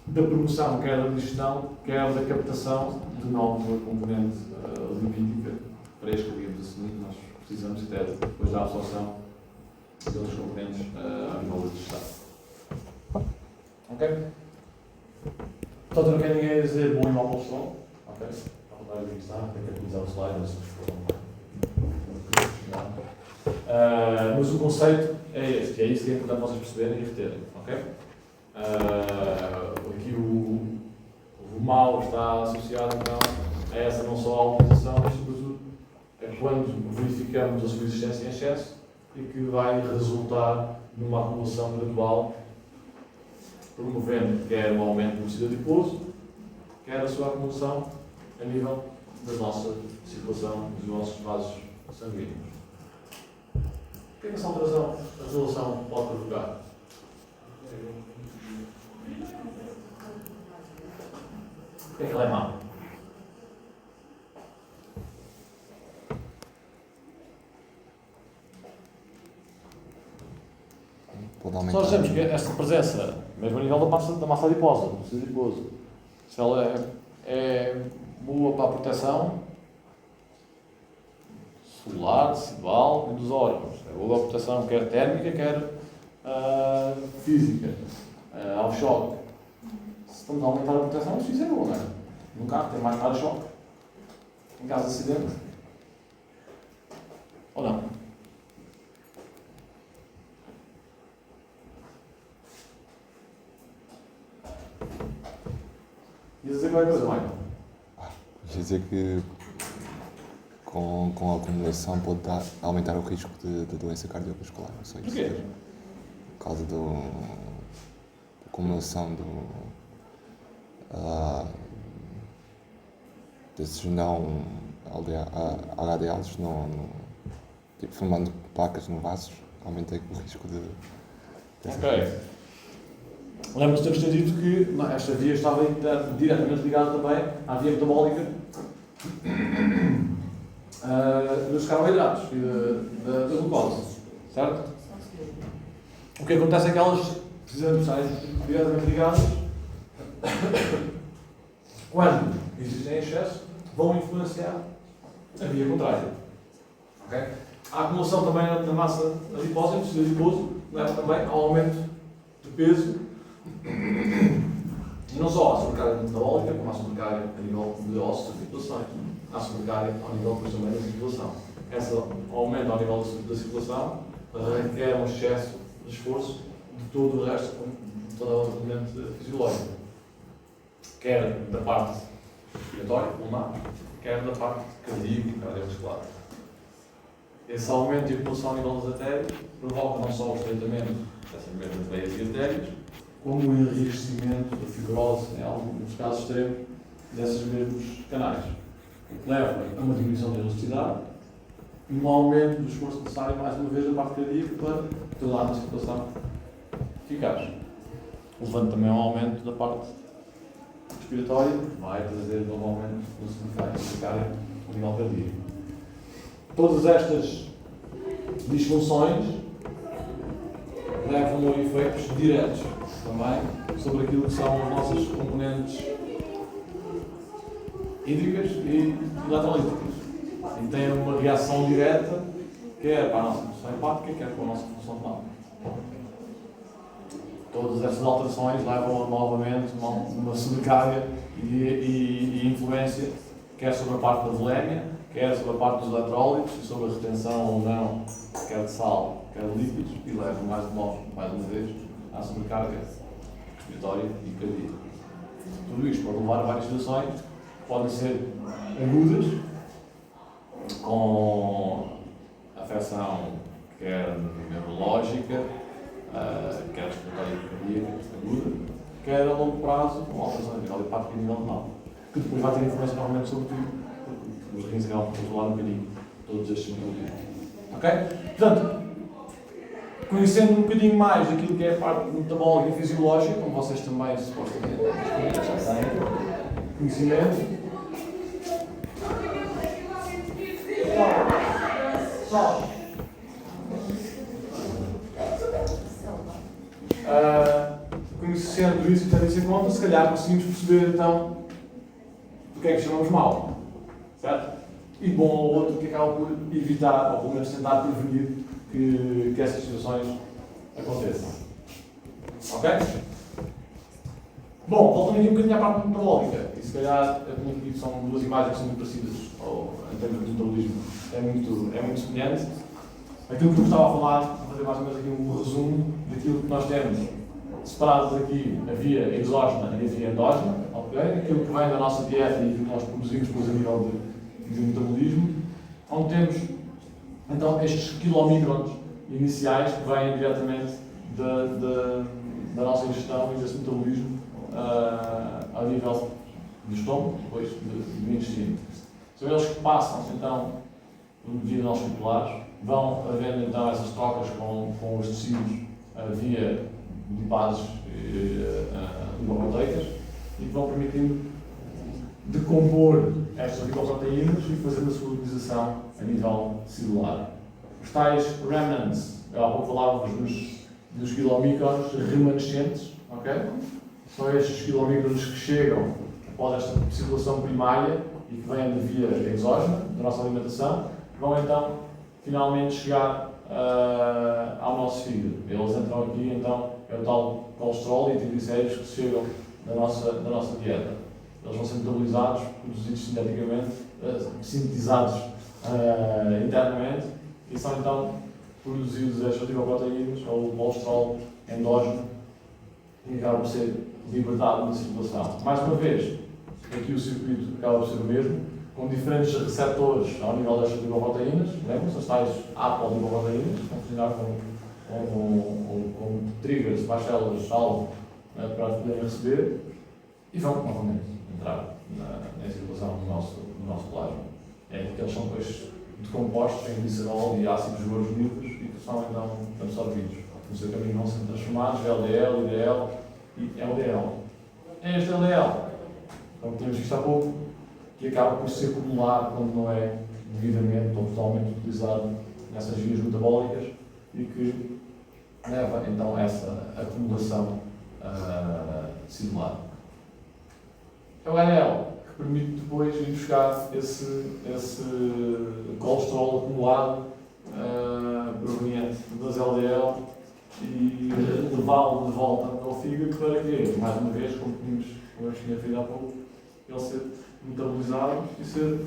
da promoção, quer da digestão, quer da captação de nova componente lipídica fresca, digamos assim, que nós precisamos até depois da absorção de outros componentes a nível da digestão. Ok? Portanto, não quer ninguém dizer bom e mau colesterol. Ok? A vontade de está, tem que atualizar o slide, mas mas o conceito é este, e é isso que é importante vocês perceberem e reterem. Ok? Aqui o mal está associado então a essa não só a utilização, mas sobretudo a quando verificamos a sua existência em excesso e que vai resultar numa acumulação gradual, promovendo quer o aumento do tecido adiposo, quer a sua acumulação a nível da nossa circulação dos nossos vasos sanguíneos. O que é que essa alteração da resolução pode provocar? O que é que ela é má? aumentar. Nós dizemos que esta presença, mesmo a nível da massa adiposa, do tecido adiposo, se ela é boa para a proteção solar, tecidual e dos órgãos. É boa para a proteção quer térmica, quer física, ao choque. Se estamos a aumentar a proteção, isso é bom, não é? Num carro tem mais para-choque, em caso de acidente. Ou não? Ias dizer qualquer coisa, Michael? Quer dizer que com a acumulação pode aumentar o risco de doença cardiovascular. Não sei Porquê? Por causa da acumulação desses não HDLs, tipo, formando placas no vasos, aumenta o risco de... Ok. Lembro-se de ter dito que esta via estava diretamente ligada também à via metabólica dos carboidratos e da glucose, certo? O que acontece é que elas, precisando de estar diretamente ligadas, quando existem em excesso, vão influenciar a via contrária. Okay? A acumulação também da massa adiposa, do tecido adiposo, leva também ao aumento de peso, não só à sobrecarga metabólica, como à sobrecarga a nível de ossos e articulações, à sobrecarga ao nível depois também da circulação. Esse aumento ao nível da circulação requer um excesso de esforço de todo o resto, de toda a outra componente fisiológica, quer da parte respiratória, pulmonar, quer da parte cardíaca e cardiovascular. Esse aumento de acumulação a nível das artérias provoca não só o estreitamento dessas mesmas veias e artérias, como o enriquecimento da fibrose, em alguns casos extremos, desses mesmos canais. O que leva a uma diminuição da elasticidade e um aumento do esforço necessário, mais uma vez, da parte cardíaca para tornar a circulação eficaz. Levando também a um aumento da parte respiratória, que vai trazer um aumento da carga a nível cardíaco. Todas estas disfunções levam a efeitos diretos também sobre aquilo que são as nossas componentes hídricas e eletrolíticas. E tem uma reação direta, quer para a nossa função hepática, quer para a nossa função renal. Todas estas alterações levam a, novamente, uma sobrecarga e influência, quer sobre a parte da volémia, quer sobre a parte dos eletrólitos e sobre a retenção ou não, quer de sal, quer de líquidos, e levam mais uma vez, à sobrecarga respiratória e cardíaca. Tudo isto pode levar a várias situações, podem ser agudas, com afecção quer neurológica, quer respiratória e cardíaca aguda, quer a longo prazo, com alterações a nível hepático e a nível renal, que depois vai ter influência novamente sobre tudo. Os rins acabam por controlar um bocadinho todos estes mecanismos. Ok? Portanto, conhecendo um bocadinho mais aquilo que é a parte metabólica e fisiológica, como vocês também supostamente já têm conhecimento. Só. Conhecendo isso e tendo isso em conta, se calhar conseguimos perceber então o que é que chamamos mal. Certo? E bom ou outro que acaba por evitar, ou pelo menos tentar prevenir que essas situações aconteçam. Ok? Bom, voltando aqui um bocadinho à parte metabólica, e se calhar, como aqui são duas imagens que são muito parecidas, ou em termos de metabolismo, é muito semelhante. Aquilo que eu estava a falar, vou fazer mais ou menos aqui um resumo daquilo que nós temos separados aqui, a via exógena e a via endógena, ok? Aquilo que vem da nossa dieta e que nós produzimos depois a nível de metabolismo, onde temos então estes quilomicrons iniciais que vêm diretamente da nossa ingestão e desse metabolismo ao nível do estômago, depois do intestino. São eles que passam então devido aos circulares, vão havendo então essas trocas com os tecidos via lipases lipoproteicas e que vão permitindo decompor estas lipoproteínas e fazendo a sua utilização a nível celular. Os tais remnants, há pouco falávamos dos quilomicrons remanescentes, ok? São estes quilomicrons que chegam após esta circulação primária e que vêm de via exógena da nossa alimentação, que vão então finalmente chegar ao nosso fígado. Eles entram aqui, então, é o tal colesterol e triglicéridos que chegam da nossa dieta. Eles vão ser metabolizados, produzidos sinteticamente, sintetizados internamente e são então produzidos as lipoproteínas ou o colesterol endógeno que acaba por ser libertado da circulação. Mais uma vez, aqui o circuito acaba por ser o mesmo, com diferentes receptores ao nível das lipoproteínas, lembram-se, as tais apolipoproteínas, que vão funcionar com triggers para as células-alvo para as poderem receber e vão novamente entrar na circulação do nosso plasma. É que eles são depois decompostos em glicerol e ácidos gordos livres e que são então absorvidos. No seu caminho vão sendo transformados, LDL, IDL e LDL. É este LDL, como tínhamos visto há pouco, que acaba por se acumular quando não é devidamente ou totalmente utilizado nessas vias metabólicas e que leva então a essa acumulação celular. É o LDL que permite depois ir buscar esse colesterol acumulado proveniente das LDL e levá-lo de volta ao fígado para que, mais uma vez, como eu tinha referido há pouco, ele ser metabolizado e ser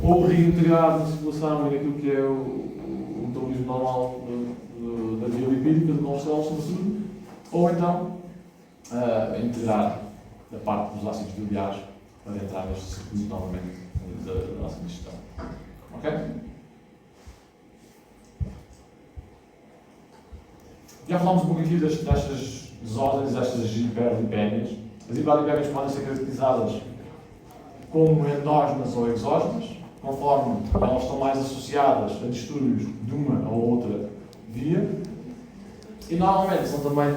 ou reintegrado na circulação e naquilo que é o metabolismo normal da via lipídica, do colesterol, sobretudo, ou então integrar da parte dos ácidos biliares para entrar neste circuito novamente da nossa digestão. Ok? Já falámos um pouco aqui destas desordens, destas hiperlipémias. As hiperlipémias podem ser caracterizadas como endógenas ou exógenas, conforme elas estão mais associadas a distúrbios de uma ou outra via. E normalmente são também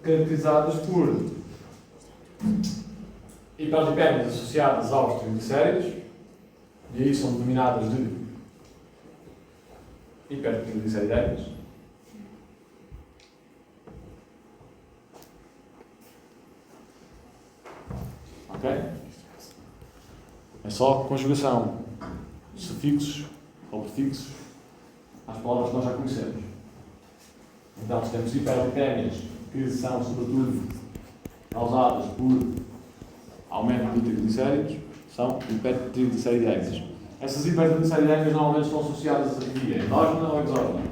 caracterizadas por hiperlipémias associadas aos triglicéridos, e aí são denominadas de hipertrigliceridémias. Ok? É só conjugação de sufixos ou prefixos às palavras que nós já conhecemos. Então, se temos hiperlipémias que são, sobretudo, causadas por aumento de triglicéridos, são hipertrigliceridémias. Essas hipertrigliceridémias normalmente estão associadas a via endógena ou exógena.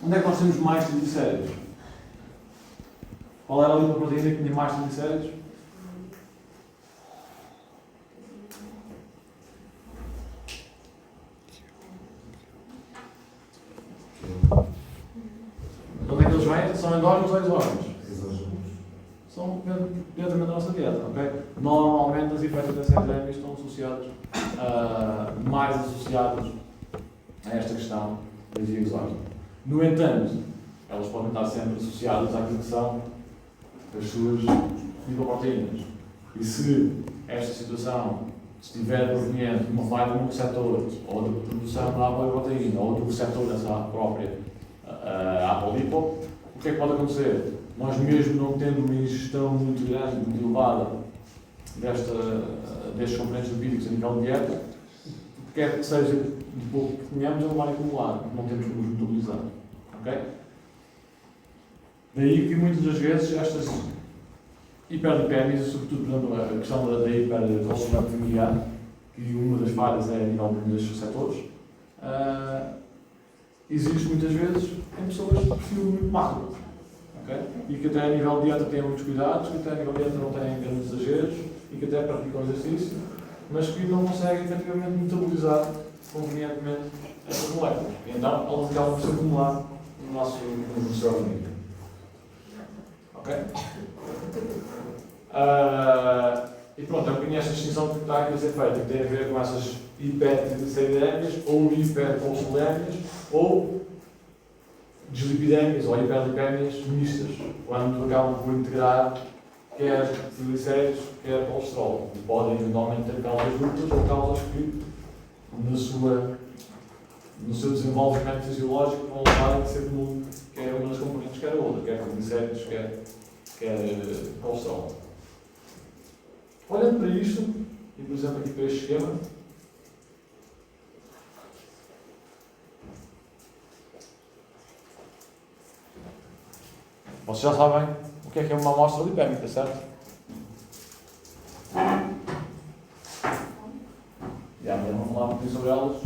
Onde é que nós temos mais triglicéridos? Qual era a lipoproteína que tinha mais triglicéridos? Onde é que eles vêm? São endógenos ou exógenos? São diretamente da nossa dieta, ok? Normalmente as hipertrigliceridémias estão associadas, mais associadas a esta questão da via exógena. No entanto, elas podem estar sempre associadas àquilo que são as suas lipoproteínas. E se esta situação estiver proveniente de uma falha de um receptor, ou da produção da apolipoproteína, ou do receptor dessa própria apolipo, o que é que pode acontecer? Nós mesmo não tendo uma ingestão muito grande, muito elevada destes componentes lipídicos a nível de dieta, quer que seja de pouco que tenhamos, ele vai acumular, porque não temos como os metabolizar. Ok? Daí que muitas das vezes estas hiperlipémias, sobretudo por exemplo, a questão da hipercolesterolemia, que uma das falhas é a nível dos receptores, existe muitas vezes em pessoas de perfil muito magro. Okay? E que até a nível de dieta têm muitos cuidados, que até a nível de dieta não têm grandes exageros e que até praticam exercício, mas que não conseguem efetivamente metabolizar convenientemente essas moléculas. E então elas acabam por se acumular no nosso organismo. Ok? E pronto, é um bocadinho esta distinção que está aqui a ser feita, que tem a ver com essas hipertrigliceridémias ou hipercolesterolémias ou dislipidémias ou hiperlipémias mistas, quando acabam por integrar quer triglicéridos, quer colesterol. E podem eventualmente ter causas duplas ou causas que, na sua no seu desenvolvimento fisiológico, vão levar a ser comum, quer uma das componentes, quer a outra, quer triglicéridos, quer colesterol. Olhando para isto, e por exemplo aqui para este esquema, vocês já sabem o que é uma amostra lipémica, certo? Já vamos falar um pouquinho sobre elas,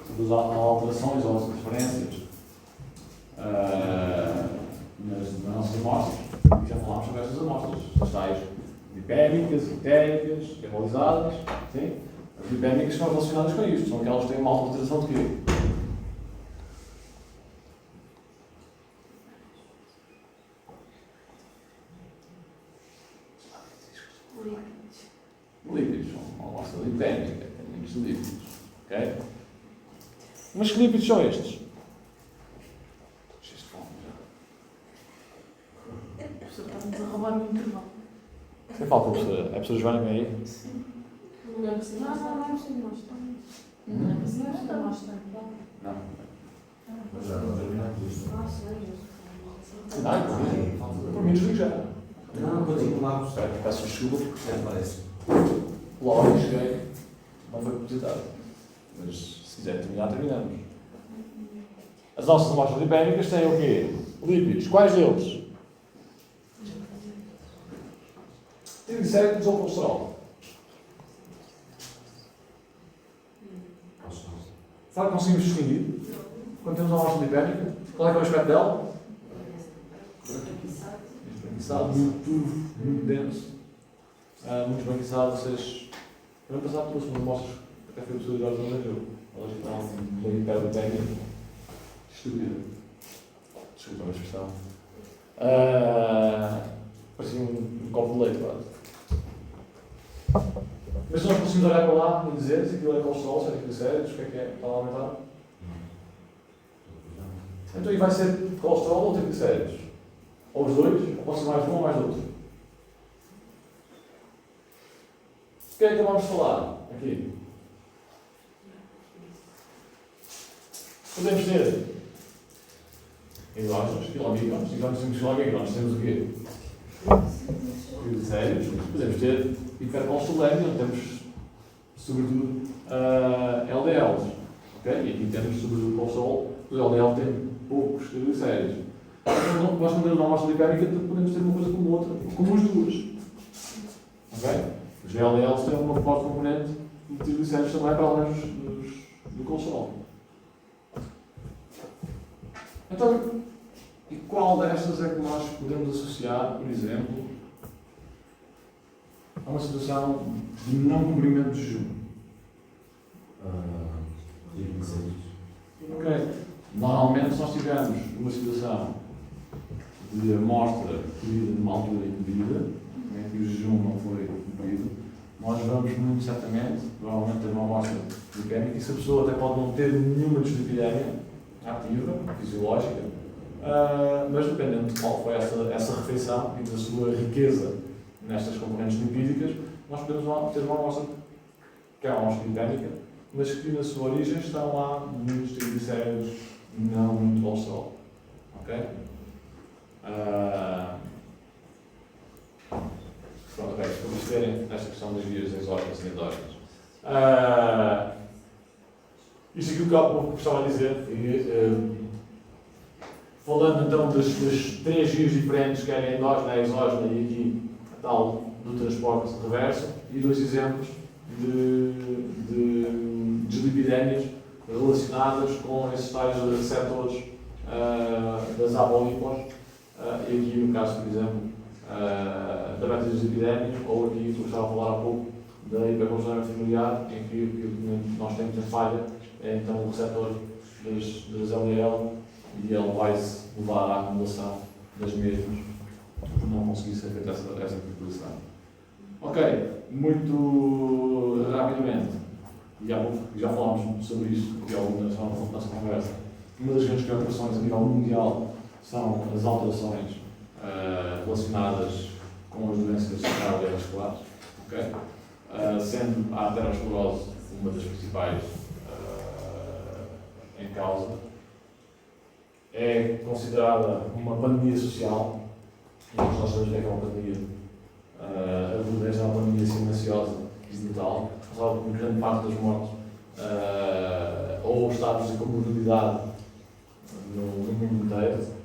sobre as alterações ou as diferenças nas nossas amostras. Já falámos sobre estas amostras, as tais lipémicas, itéricas, herbalizadas, sim? As lipémicas são relacionadas com isto, são aquelas que têm uma alta alteração de quê? Lípidos, uma amostra lipémica, temos lípidos, ok? Mas que lípidos são estes? A professora está-nos a roubar o intervalo. Quem fala com a professora? É a professora Joana que vem aí? Não é preciso Não, mostrar. não é preciso mostrar. Não é preciso Não é mostrar. preciso mostrar. Não. Mas já não terminamos isto. Ah, sei. Não, por mim desligo já. Não, continua lá, professor. Peço desculpa. Não parece. Logo cheguei, não foi propositado. Mas se quiser terminar, terminamos. As nossas amostras lipémicas têm o quê? Lípidos. Quais deles? Triglicéridos ou colesterol? Será que conseguimos distinguir? Quando temos uma amostra lipémica, qual é que é o aspecto dela? Esbranquiçado, muito denso. Muito esbranquiçado, vocês... No ano passado trouxe umas amostras que até foi a pessoa de Jorge não leu. Elas estão bem hiperlipémicas. Estúpido. Desculpa a expressão. Parecia um copo de leite, quase. Mas se nós conseguimos olhar para lá e dizer se aquilo é colesterol, se é triglicéridos, o que é? Está lá a aumentar? Então, e vai ser colesterol ou triglicéridos? Ou os dois? Ou pode ser mais um ou mais outro? O que é que vamos falar aqui? Podemos ter endógenos, filomicrons, e quando temos filomicrons temos o quê? Triglicéridos. Podemos ter hipercolesterolemia, onde temos sobretudo LDLs. Okay? E aqui temos sobretudo colesterol, o LDL tem poucos triglicéridos. Então, nós quando temos uma amostra lipémica podemos ter uma coisa como outra, como as duas. Okay? Os LDLs têm uma forte componente de triglicéridos também para além do colesterol. Então, e qual destas é que nós podemos associar, por exemplo, a uma situação de não cumprimento de jejum? Ok. Normalmente, se nós tivermos uma situação de amostra colhida numa altura indevida, em que o jejum não foi cumprido, nós vamos muito certamente, provavelmente, ter uma amostra lipémica, e se a pessoa até pode não ter nenhuma dislipidemia ativa, fisiológica, mas dependendo de qual foi essa refeição e da sua riqueza nestas componentes lipídicas, nós podemos ter uma amostra que é uma amostra lipémica, mas que na sua origem estão lá muitos triglicéridos, não muito colesterol. Ok? Pronto, ok, para perceberem esta questão das vias exógenas e endógenas. Isto aqui o que eu gostava de dizer, falando então das três vias diferentes, que é a endógena, a exógena e aqui a tal do transporte reverso, e dois exemplos de deslipidémias relacionadas com esses tais receptores das apolipos, e aqui no caso, por exemplo, da beta-deslipidémia, ou aqui que eu estava a falar há pouco, da hipercolesterolemia familiar, em que nós temos a falha, é então o receptor das LDL, e ele vai-se levar à acumulação das mesmas, por não conseguir ser feita essa incorporação. Ok, muito rapidamente, e há pouco já falámos sobre isto aqui ao longo da nossa conversa. Uma das grandes preocupações a nível mundial são as alterações relacionadas com as doenças cardiovasculares, okay? Sendo a arteriosclerose uma das principais em causa é considerada uma pandemia social. Nós sabemos que é uma pandemia. A violência é uma pandemia silenciosa e brutal, responsável por grande parte das mortes ou estados de comorbidade no mundo inteiro.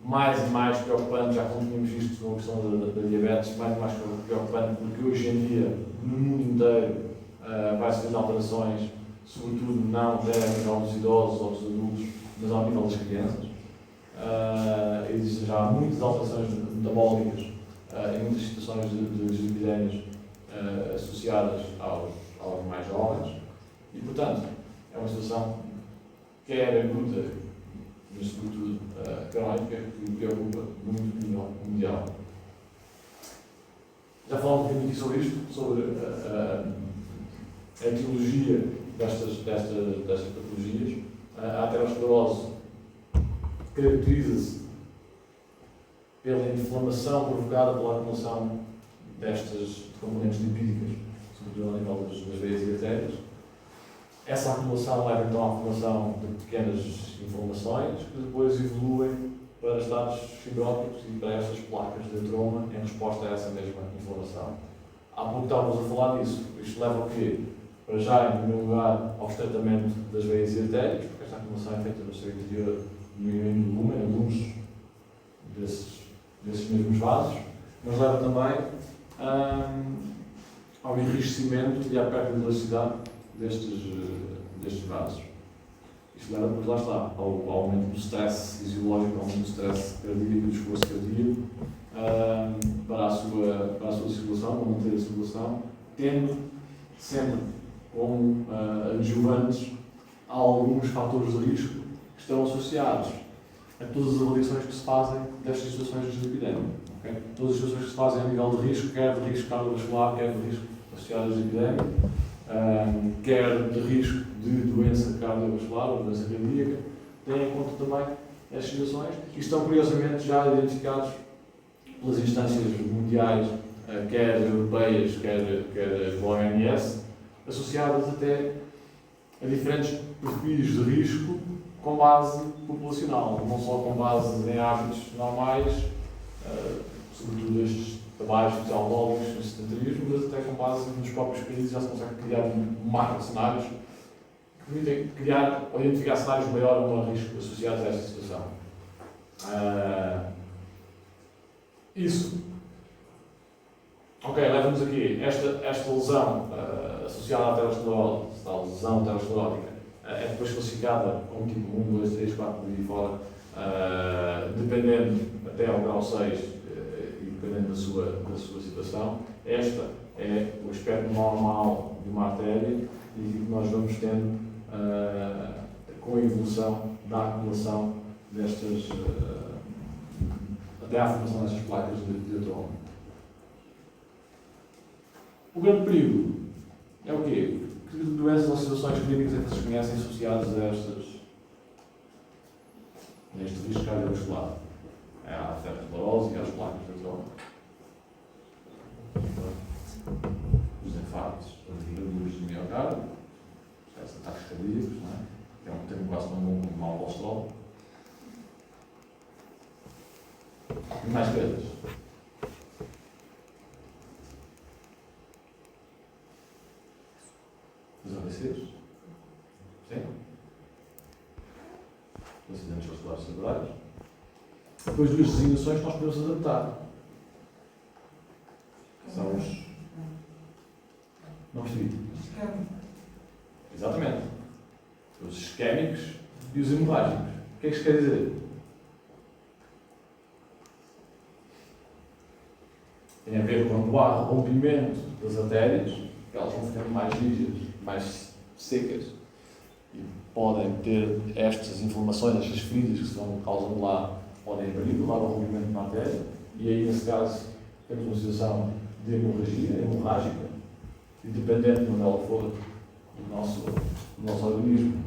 Mais e mais preocupante, já como tínhamos visto com a questão da diabetes, mais e mais preocupante porque hoje em dia, no mundo inteiro, vai-se ver alterações, sobretudo não até a nível dos idosos ou dos adultos, mas ao nível das crianças. Existem já muitas alterações metabólicas em muitas situações de epidémias associadas aos mais jovens e, portanto, é uma situação que é aguda, mas sobretudo crónica, que preocupa muito o nível mundial. Já falamos um bocadinho aqui sobre isto, sobre a etiologia destas patologias. A aterosclerose caracteriza-se pela inflamação provocada pela acumulação destas componentes lipídicas, sobretudo ao nível das veias e artérias. Essa acumulação leva então à formação de pequenas inflamações que depois evoluem para estados fibróticos e para estas placas de ateroma em resposta a essa mesma inflamação. Há pouco estávamos a falar disso. Isto leva ao quê? Para já, em primeiro lugar, ao estreitamento das veias e artérias, porque esta acumulação é feita no seu interior, diminuindo o volume, alguns desses mesmos vasos, mas leva também ao enrijecimento e à perda de elasticidade destes vasos. Isto leva, depois, lá está, ao aumento do stress fisiológico, ao aumento do stress cardíaco e do esforço cardíaco para a sua circulação, para manter a circulação, tendo sempre como adjuvantes alguns fatores de risco que estão associados a todas as avaliações que se fazem destas situações de epidemia. Okay? Todas as situações que se fazem a nível de risco, quer de risco cardiovascular, quer de risco associado à epidemia, quer de risco de doença cardiovascular ou doença cardíaca, têm em conta também as situações e estão curiosamente já identificados pelas instâncias mundiais, quer europeias, quer pela OMS, associadas até a diferentes perfis de risco com base populacional, não só com base em hábitos normais, sobretudo estes tabágicos, alcoólicos, sedentarismo, mas até com base nos próprios países já se consegue criar macro cenários que permitem criar ou identificar cenários de maior ou menor risco associados a esta situação. Isso. Ok, leva-nos aqui. Esta lesão associada à aterosclerose, esta lesão aterosclerótica, é depois classificada como tipo 1, 2, 3, 4 por aí fora, dependendo até ao grau 6 e dependendo da sua situação. Esta é o aspecto normal de uma artéria e que nós vamos tendo com a evolução da acumulação destas, até à formação destas placas de ateroma. O grande perigo é o quê? Que doenças ou situações clínicas é que se conhecem associadas a este risco cardiovascular? É a aterosclerose e às placas de ateroma. Os infartos, as leituras de miocárdio, os ataques cardíacos, não é? Que é um termo quase tão bom como mau colesterol. E mais coisas. Os AVCs? Sim? Os acidentes vasculares cerebrais. Depois duas designações que nós podemos adaptar. São os... Não percebi. Exatamente. Os isquémicos e os hemorrágicos. O que é que isto quer dizer? Tem a ver com quando há rompimento das artérias, que elas vão ficando mais rígidas, mais secas, e podem ter estas inflamações, estas feridas que se vão causando lá, podem abrir, levar ao rompimento da artéria, e aí, nesse caso, temos uma situação de hemorragia, hemorrágica, e dependendo de onde ela for do nosso organismo,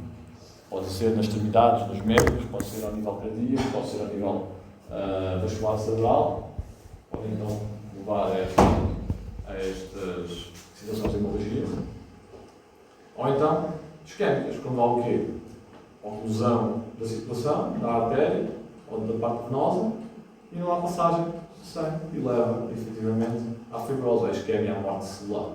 pode ser nas extremidades, nos membros, pode ser ao nível cardíaco, pode ser ao nível vascular cerebral, pode então levar a estas situações de hemorragia. Ou então, isquémicas, quando há o quê? oclusão da circulação, da artéria ou da parte venosa, e não há passagem de sangue e leva, efetivamente, à fibrose, à isquemia, à morte celular.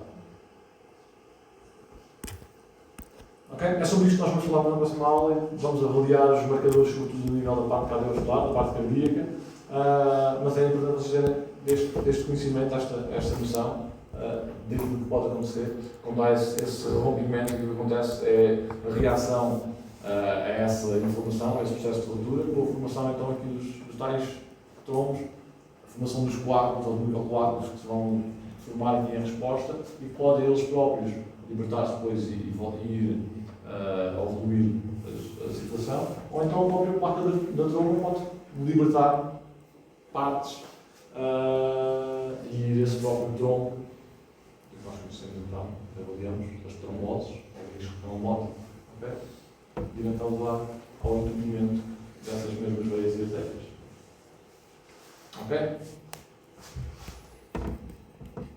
Okay? É sobre isto que nós vamos falar na próxima aula. Vamos avaliar os marcadores, sobretudo no nível da parte cardiovascular, da parte cardíaca, mas é importante vocês terem este conhecimento, esta noção daquilo que pode acontecer quando há esse rompimento. O que acontece é a reação a essa inflamação, a esse processo de ruptura, com a formação então aqui dos tais trombos, a formação dos coágulos ou microcoágulos que se vão formar aqui em resposta e que podem eles próprios libertar-se depois e ir ao fluir a situação, ou então a própria placa da tromba pode libertar partes e ir esse próprio trombo, que nós conhecemos então, avaliamos as tromboses, ou o risco de trombose, okay? E então levar ao entupimento dessas mesmas veias e artérias. Ok?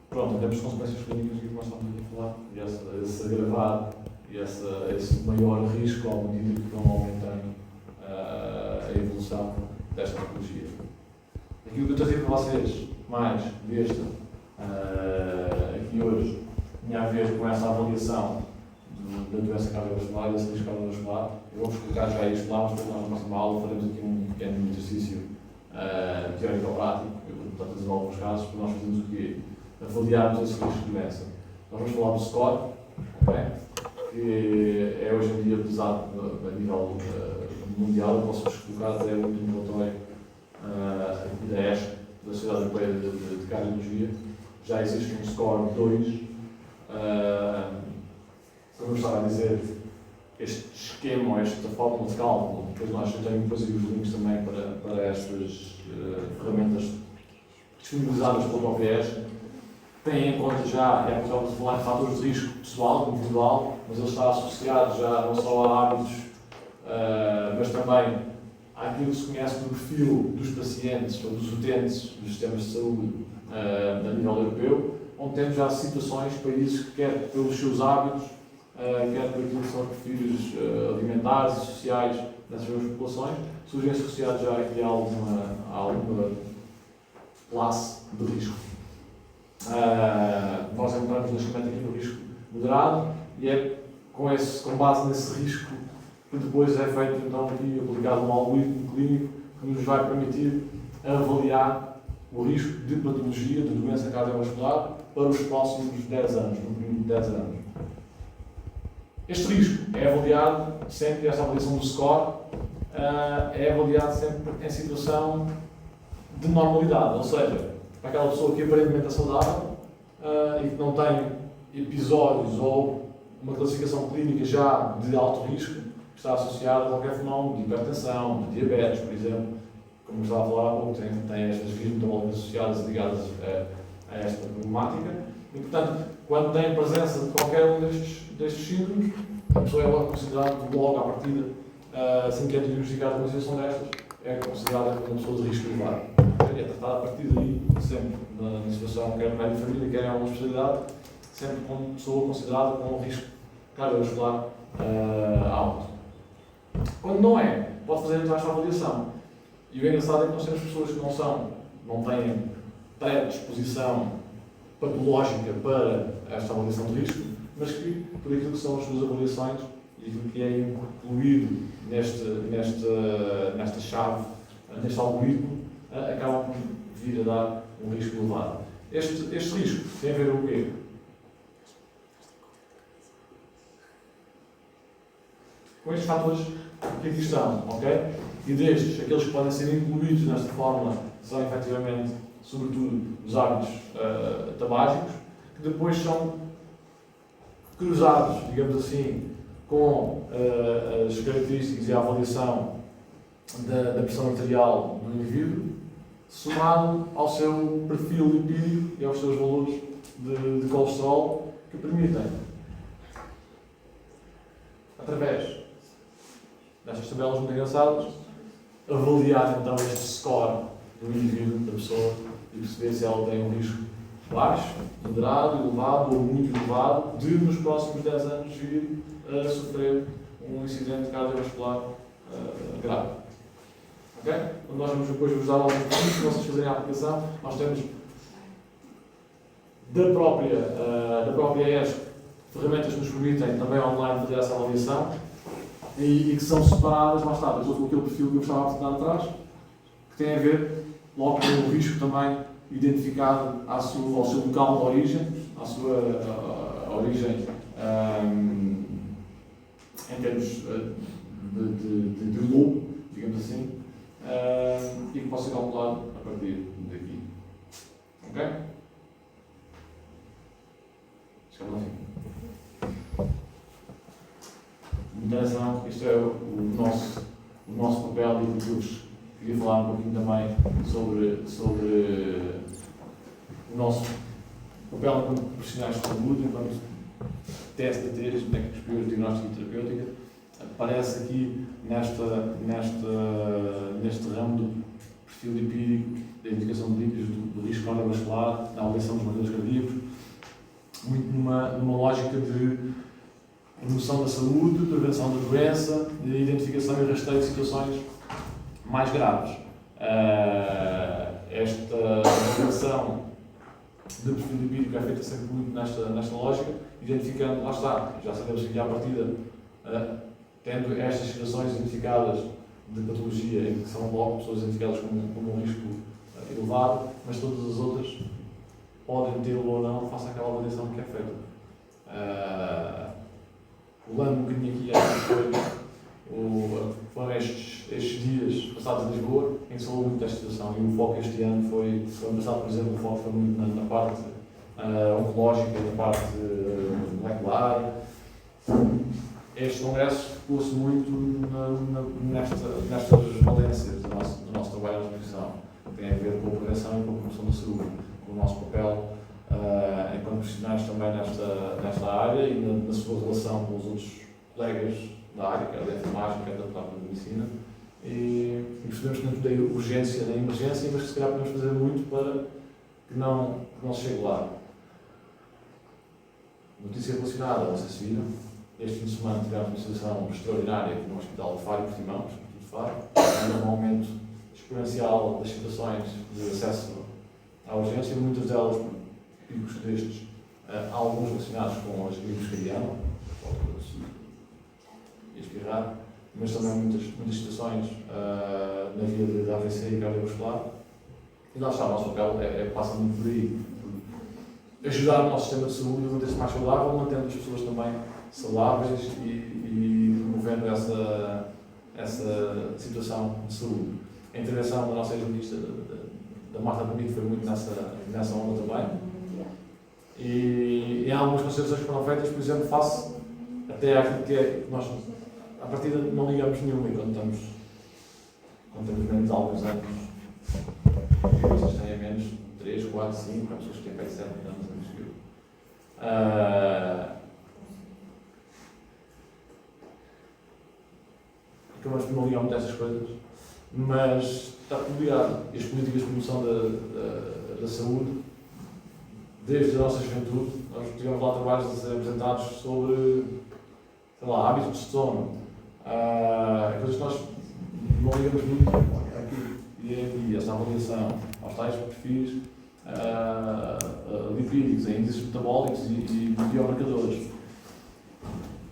Pronto, temos consequências clínicas que começamos a falar, e esse agravado e esse maior risco ao medida que vão aumentando a evolução desta patologia. Aquilo que eu trazido para vocês, mais deste aqui hoje, tinha a ver com essa avaliação da doença cardiovascular, desse risco cardiovascular. Eu vou explicar já isto lá, mas depois nós na próxima aula faremos aqui um pequeno exercício teórico-prático. Eu vou tentar trazer alguns casos para nós fazermos o quê? Avaliarmos esse risco de doença. Nós vamos falar do SCORE, okay? Que é hoje em dia pesado a nível mundial. Eu posso-vos colocar até o último relatório da ESC, da Sociedade Europeia de Cardiologia. Já existe um SCORE 2. Como eu estava a dizer, este esquema, esta fórmula de cálculo, depois nós temos depois os links também para estas ferramentas disponibilizadas pela própria ESC, tem em conta já, é possível falar de fatores de risco pessoal, individual, mas ele está associado já não só a hábitos, mas também àquilo que se conhece do perfil dos pacientes ou dos utentes dos sistemas de saúde a nível europeu, onde temos já situações, países que quer pelos seus hábitos, quer por aquilo que são os perfis alimentares e sociais nessas mesmas populações, surgem associados já aqui a alguma classe de risco. Nós entramos neste momento aqui no risco moderado e é com base nesse risco que depois é feito então aqui aplicado um algoritmo clínico que nos vai permitir avaliar o risco de patologia, de doença cardiovascular para os próximos 10 anos, no período de 10 anos. Este risco é avaliado sempre, esta avaliação do SCORE é avaliado sempre em situação de normalidade, ou seja, para aquela pessoa que aparentemente é saudável e que não tem episódios ou uma classificação clínica já de alto risco, que está associada a qualquer fenómeno de hipertensão, de diabetes, por exemplo, como estava a falar há pouco, tem estas vias metabólicas associadas e ligadas a esta problemática, e portanto, quando tem presença de qualquer um destes síndromes, a pessoa é logo considerada, logo à partida, assim que é diagnosticada uma situação destas, é considerada como uma pessoa de risco elevado. É tratada a partir daí, sempre, na situação, quer no médico de família, quer em alguma especialidade, sempre como pessoa considerada com um risco cardiovascular alto. Quando não é, pode fazer então esta avaliação. E o engraçado é que nós temos pessoas que não têm predisposição patológica para esta avaliação de risco, mas que, por aquilo que são as suas avaliações e aquilo que é incluído nesta chave, neste algoritmo, acabam por vir a dar um risco elevado. Este risco tem a ver com o quê? Com estes fatores que aqui estão, ok? E destes, aqueles que podem ser incluídos nesta fórmula são efetivamente, sobretudo, os hábitos tabágicos, que depois são cruzados, digamos assim, com as características e a avaliação da pressão arterial do indivíduo, somado ao seu perfil lipídico e aos seus valores de colesterol, que permitem, através destas tabelas muito engraçadas, avaliar então este score do indivíduo, da pessoa, e perceber se ela tem um risco baixo, moderado, elevado ou muito elevado de nos próximos 10 anos vir a sofrer um incidente cardiovascular grave. Ok? Quando nós vamos depois usar alguns vídeos para vocês fazerem a aplicação, nós temos da própria ESC ferramentas que nos permitem também online fazer essa avaliação e que são separadas, lá está, depois com aquele perfil que eu estava a apresentar atrás, que tem a ver logo com o risco também identificado ao seu local de origem, à sua origem em termos de lobo, digamos assim, e que possa ser calculado a partir daqui. Ok? Chegamos ao fim. Moderação, isto é o nosso papel e que eu queria falar um pouquinho também sobre o nosso papel como profissionais de saúde, enquanto TSDTs, técnicos superiores de diagnóstica e terapêutica. Aparece aqui neste ramo do perfil lipídico, da identificação de lípidos, do risco cardiovascular, da avaliação dos marcadores cardíacos, muito numa lógica de promoção da saúde, prevenção da doença, de identificação e rastreio de situações mais graves. Esta avaliação de perfil lipídico é feita sempre muito nesta lógica, identificando, lá está, já sabemos que à partida, tendo estas situações identificadas de patologia, em que são logo pessoas identificadas como um risco elevado, mas todas as outras podem tê-lo ou não, face àquela avaliação que é feita. Pulando um bocadinho aqui, foram estes dias passados em Lisboa, em que se falou muito desta situação, e o foco este ano foi ano passado, por exemplo, o foco foi muito na parte oncológica, na parte molecular. Este congresso focou-se muito nestas valências do nosso trabalho na nutrição, que tem a ver com a prevenção e com a promoção da saúde, com o nosso papel enquanto profissionais também nesta área e na sua relação com os outros colegas da área, quer da enfermagem, quer da própria medicina, e percebemos que não tem urgência nem emergência, mas que se calhar podemos fazer muito para que não se chegue lá. Notícia relacionada, não sei se viram, este fim de semana tivemos uma situação extraordinária aqui no Hospital de Faro e Portimão, Instituto de Faro, um aumento exponencial das situações de acesso à urgência, muitas delas por picos destes, alguns relacionados com as gripes que e espirrar, mas também muitas situações na via de AVC e cardiovascular. E lá está, o nosso papel passa muito por aí, por ajudar o nosso sistema de saúde a manter-se mais saudável, mantendo as pessoas também saudáveis e promovendo essa situação de saúde. A intervenção da nossa ex-ministra, da Marta Bonito, foi muito nessa onda também. E há algumas considerações que foram feitas, por exemplo, face até àquilo que nós, à partida, não ligamos nenhuma, e quando temos menos de alguns anos, vocês têm a menos 3, 4, 5, há pessoas que têm feito 7 anos a acabamos não ligamos dessas coisas, mas está tudo ligado. E as políticas de promoção da saúde, desde a nossa juventude, nós tivemos lá trabalhos a ser apresentados sobre, sei lá, hábitos de sono, coisas que nós não ligamos muito aqui e essa avaliação aos tais perfis lipídicos, a índices metabólicos e biomarcadores,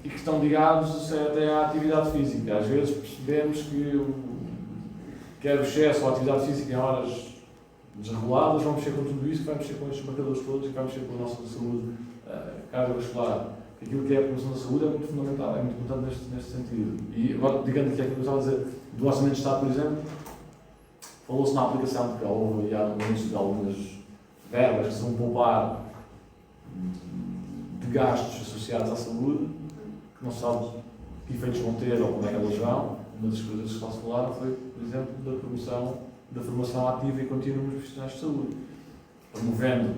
e que estão ligados até à atividade física. Às vezes percebemos que quer o excesso ou a atividade física em horas desreguladas vão mexer com tudo isso, vai mexer com estes marcadores todos e vai mexer com a nossa saúde cardiovascular. Aquilo que é a promoção da saúde é muito fundamental, é muito importante neste sentido. E agora, digamos que é aquilo que eu estava a dizer, do Orçamento de Estado, por exemplo, falou-se na aplicação, porque houve anúncio de algumas verbas que se vão poupar de gastos associados à saúde, que não se sabe que efeitos vão ter ou como é que elas vão. Uma das coisas que se falaram foi, por exemplo, da promoção da formação ativa e contínua nos profissionais de saúde, promovendo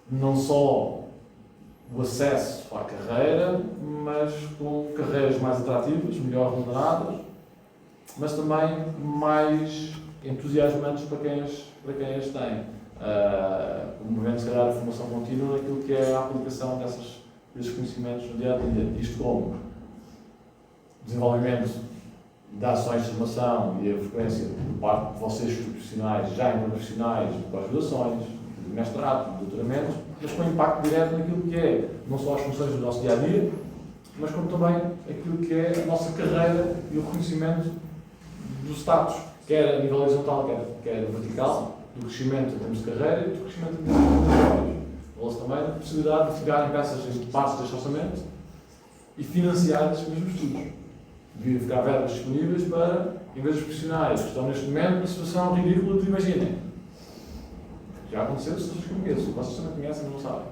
não só o acesso à carreira, mas com carreiras mais atrativas, melhor remuneradas, mas também mais entusiasmantes para quem as tem, promovendo, se calhar, a formação contínua naquilo que é a aplicação desses conhecimentos no dia a dia. Isto como? desenvolvimento de ações de formação e a frequência por parte de vocês profissionais, já em profissionais de pós-graduações, de mestrado, de doutoramento, mas com impacto direto naquilo que é não só as funções do nosso dia-a-dia, mas como também aquilo que é a nossa carreira e o reconhecimento dos status, quer a nível horizontal, quer vertical, do crescimento em termos de carreira e do crescimento em termos de trabalho. Ou também a possibilidade de pegarem peças em partes deste orçamento e financiar esses mesmos estudos. Devia ficar verbas disponíveis para, em vez dos profissionais que estão neste momento numa situação ridícula de imaginem. Já aconteceu, se vocês conhecem, vocês também conhecem, não sabem.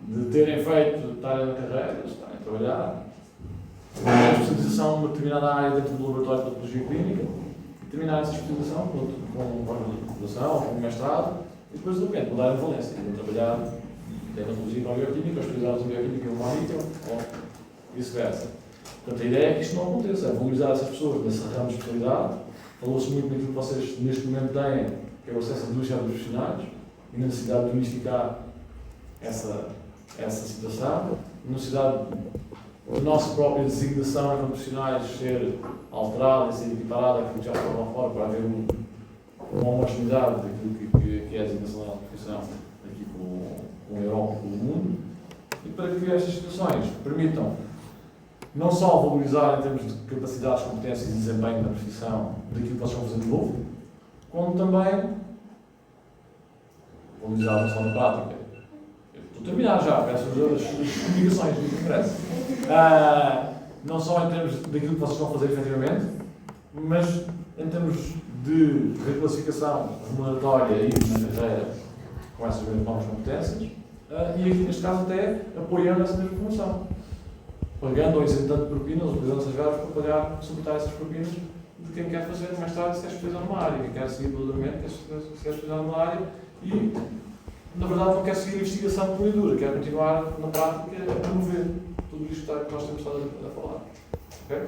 De terem feito, estarem na carreira, estarem a trabalhar, terem especialização numa determinada área dentro do laboratório de patologia clínica, e terminar essa especialização com pós-graduação, com mestrado, e depois de repente mudarem de valência, e vão trabalhar em patologia com a bioquímica, ou especializados em bioquímica e humanita, ou vice-versa. Portanto, a ideia é que isto não aconteça, é valorizar essas pessoas nesse ramo de especialidade. Falou-se muito naquilo que vocês neste momento têm, que é o acesso a duas chaves profissionais, e na necessidade de unificar essa situação, na necessidade da nossa própria designação enquanto profissionais ser alterada e ser equiparada àquilo que já está lá fora, para haver uma homogeneidade daquilo que é a designação da profissão aqui com a Europa e com o mundo, e para que estas situações permitam não só valorizar em termos de capacidades, competências e desempenho na profissão daquilo que vocês vão fazer de novo, como também valorizar não só na prática. Eu estou a terminar já, peço as comunicações do Congresso. Não só em termos daquilo que vocês vão fazer efetivamente, mas em termos de reclassificação remuneratória e na carreira com essas mesmas novas competências, e aqui neste caso até apoiando essa mesma formação. Pagando ou isentando propinas, ou utilizando essas verbas para pagar, suportar essas propinas de quem quer fazer mais tarde se quer especializar numa área, quem quer seguir doutoramento, quer especializar numa área e, na verdade, não quer seguir a investigação pura e dura, quer continuar na prática a promover tudo isto que nós temos estado a falar. Okay?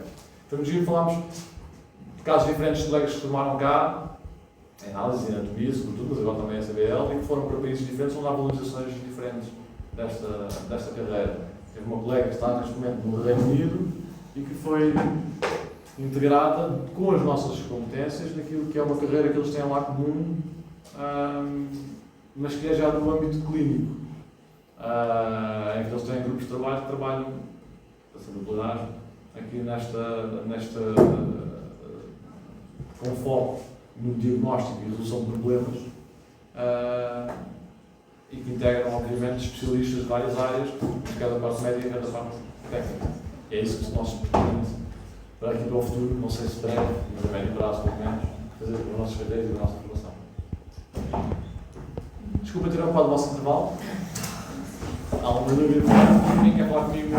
Foi no dia falámos de casos diferentes de colegas que se formaram cá, em análise, em anatomia, sobretudo, mas agora também em CBL, e que foram para países diferentes onde há valorizações diferentes desta carreira. Teve uma colega que está neste momento no Reino Unido e que foi integrada com as nossas competências naquilo que é uma carreira que eles têm lá comum, mas que é já no âmbito clínico, em que eles têm grupos de trabalho que trabalham, passando a plenagem, aqui nesta com foco no diagnóstico e resolução de problemas, e que integram, obviamente, especialistas de várias áreas, cada parte médica e cada parte técnica. E é isso que nós pretendemos para aqui para o futuro, não sei se breve, mas a médio prazo, pelo menos, fazer com os nossos cadeiros e a nossa formação. Desculpa ter ocupado o vosso intervalo. Há alguma dúvida? Quem quer falar comigo?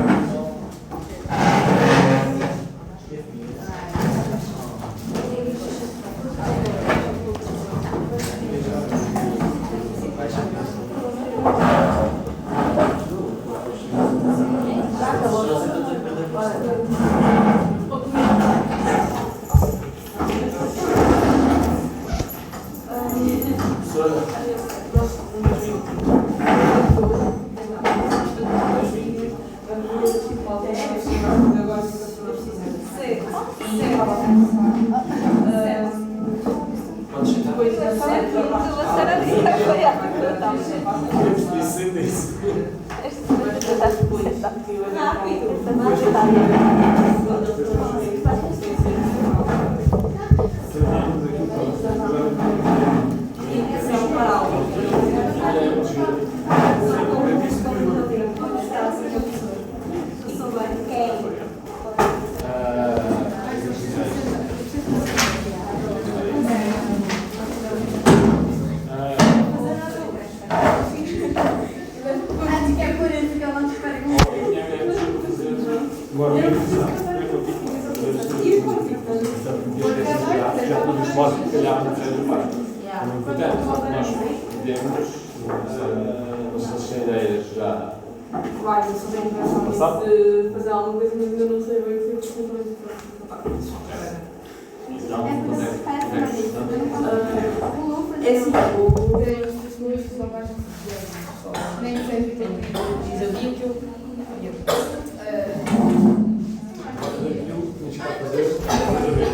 vai fazer outra vez.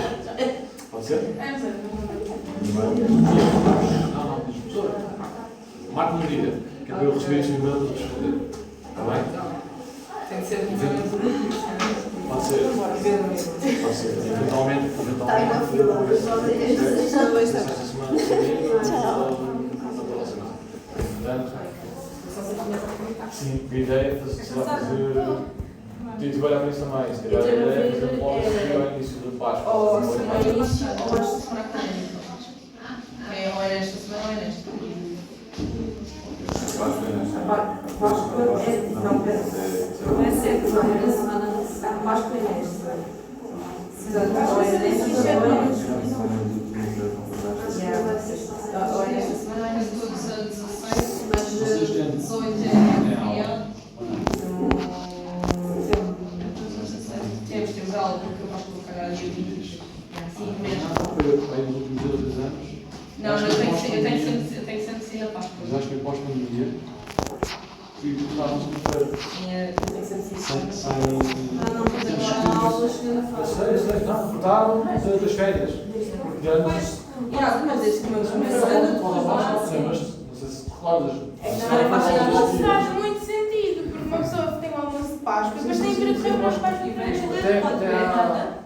Pode ser? É, mas é, Não, diz professor. Marca um dia, que é para eu receber este e-mail e responder. Está bem? Tem que ser Pode ser. Pode ser. Eventualmente, Está aí na fila. esta semana portanto, sim, a ideia é fazer. Eu tive a olhar para isso também. Se calhar a ideia é fazer logo ao início do Páscoa. Ou se não é início, ou esta semana que vem. Ou é nesta semana ou é nesta. Não é sempre, não é na semana da Páscoa e nesta. Portanto, ou é nesta semana ou é nesta semana. Ou é nesta semana ou é nesta. Todos a 16, mas 18 é feriado. Temos aula porque eu posso colocar a dia 20. 5 meses. Foi nos últimos 2 anos. Não, eu tenho sempre sido a Páscoa. Mas acho que eu posto no dia. E estávamos no feira. Não podemos dar aulas segunda-feira. Eu sei. Não, cortaram das férias. Mas este meu Mas não sei se recordas. não faz muito sentido, porque uma pessoa tem um almoço de Páscoa, depois tem que ir a correr para os pais de diferentes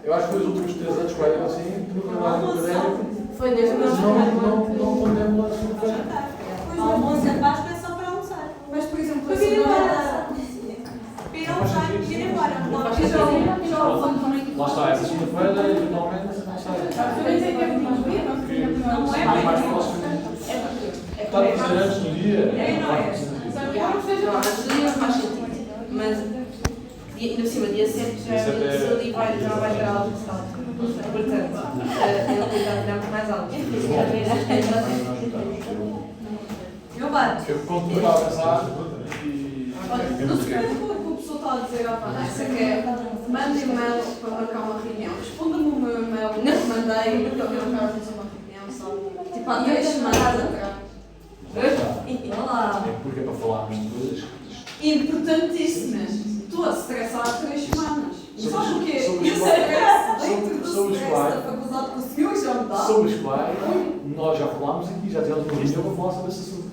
Eu acho que foi os últimos 3 anos, foi assim, que nunca mais no académico. Foi desde o meu Mas não condemos lá segunda-feira. O almoço da Páscoa é só para almoçar. Mas, por exemplo, Para a vir embora. segunda... Para ir almoçar e vir embora. Lá está, essa segunda-feira, eventualmente, não sei. Não é Mais bem. próximo. Está a fazer antes do dia. Eu acho que dia faz sentido. Mas, ainda por cima, dia 7 já é dia de saúde e já vai ter aula de saúde. Portanto, ele está a tirar mais aulas. Eu bato. Eu continuo a pensar e. Não se preocupe com o que a pessoa está a dizer à Vanessa, que é manda e-mail para marcar uma reunião. Responda-me o meu e-mail que eu mandei para eu marcar uma reunião, sabe? Tipo, há 3 semanas atrás. Olá! É porque é para falarmos de coisas. Importantíssimas. Estou a estressar há 3 semanas. Sabe o quê? Sobre Eu os sei quais- dentro do sobre os stress quais- da faculdade que o senhor já me dá. Sobre os quais nós já falámos aqui, já tivemos uma reunião para falar sobre esse assunto.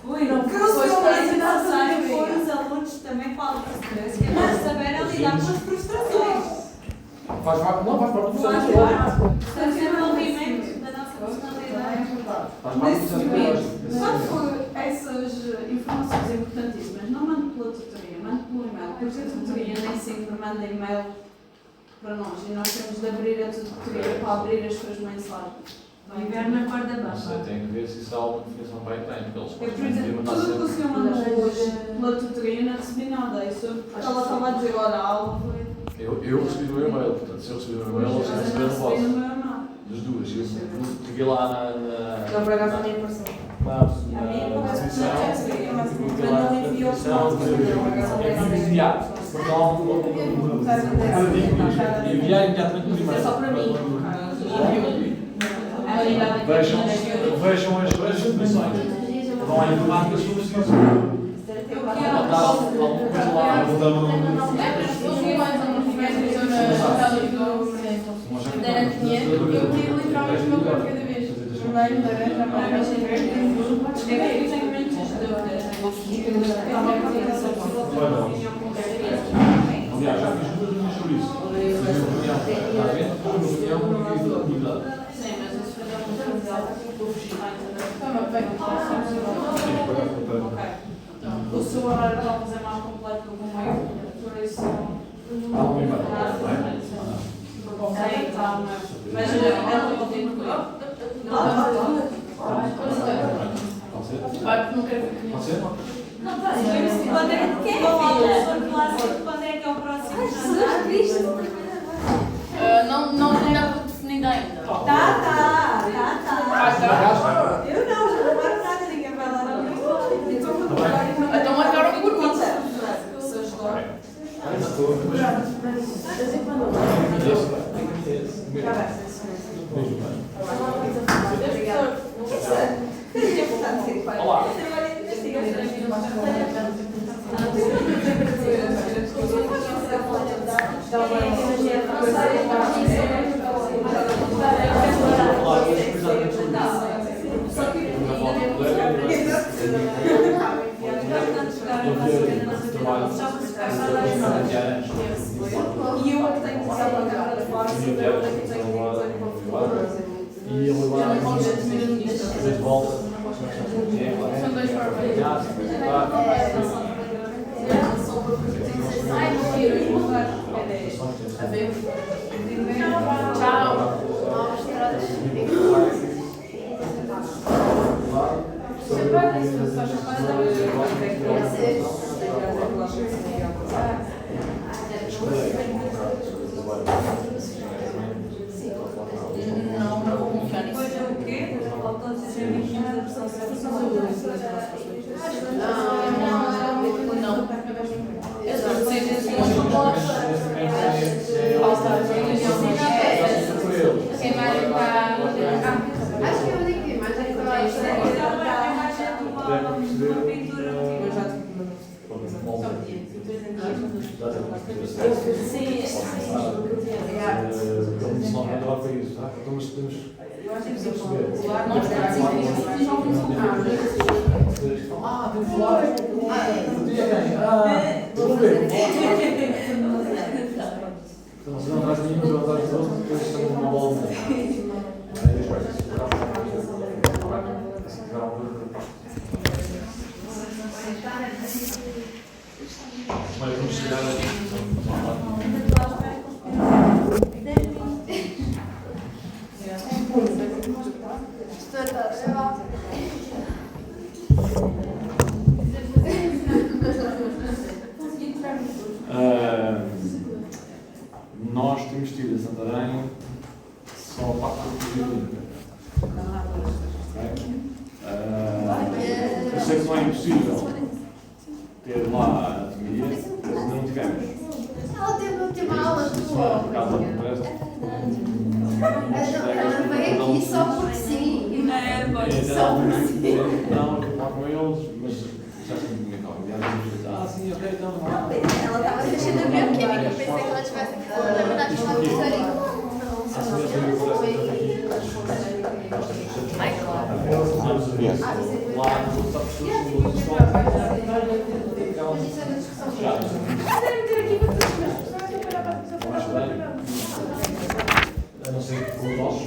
Ui, não. Que o senhor vai ensinar a necessário saber. pôr os alunos também falam de stress, que é para saber a lidar com as frustrações. Não, faz parte do Faz processo. parte do desenvolvimento da nossa personalidade. Faz parte do Nesse processo momento, pedagógico. quando for essas informações importantíssimas, não mande pela tutoria, mande pelo e-mail, porque a tutoria nem sempre manda e-mail para nós e nós temos de abrir a tutoria para abrir as suas mensagens. Viver na corda Não sei, bamba. tem que ver se isso há alguma definição para aí tem, porque eles Eu, por podem exemplo, mandar tudo o que o sempre. senhor mandou hoje pela tutoria não recebi nada. Isso, porque ela estava a dizer, olha, a aula foi. Eu recebi o meu e-mail, portanto, se eu recebi o meu e-mail, eles Mas eu receberam não o recebi no vosso. meu e-mail. Das duas. Eu peguei lá na. Não, por acaso, a minha apareceu. Claro, A minha na parece que definição. não recebi, mas Peguei não lá na enviou definição, por acaso, é imediato. Porque há um paradigma. Enviar imediatamente no e-mail. É só para mim. Vejam as definições. Vão à informática sobre isso. Está alguma coisa lá. Era 500, eu tiro literalmente uma cor cada vez. Vermelho, laranja, amarelo, verde. É que eu tenho menos dúvidas. Aliás, já fiz 2 reuniões sobre isso. Fiz uma reunião, está a ver? Uma reunião com a comunidade. Sim, mas isso foi uma coisa que eu fugi mais. Ok. O seu horário talvez é mais completo do que o meu, por isso. Há um e-mail, não é? Sim, tá, mas ela pode ir no meu. Pode ser? Vai, porque não quero ver. Pode ser? Não, tá. Quando é que é? Quando é que é o próximo jantar? Não dá para definir ainda. Tá. Eu não, já não marco nada, ninguém vai lá na minha escola. Então marcaram por mim. Olá. Olá. E eu é que tenho que usar uma câmara de fora, se eu tenho que usar E ele agora de volta. São dois formas. Tchau. Não vou confiar nisso. Depois é o quê? Faltou dizer a pressão sexual. Não. Eu só sei dizer queimar para. Acho que eu nem vi, mas aí Ah, tem que falar. Do dia quem? Vamos ver. Então, se não traz nenhum, se não traz todos, depois estão uma bola. Mas vamos chegar nós temos tido em Santarém só a parte da olímpica. Eu sei que não é impossível ter lá a anatomia, mas ainda não tivemos. teve uma aula Por causa da empresa. ela veio aqui só porque sim. Não, eu falo com eles, mas já sei me comunicar. Sim, ok, então não. Ela estava assistindo a bioquímica, eu pensei que ela tivesse que falar, na verdade, falar com o Sarinho. Ai, claro. Lá no eu não sei o nosso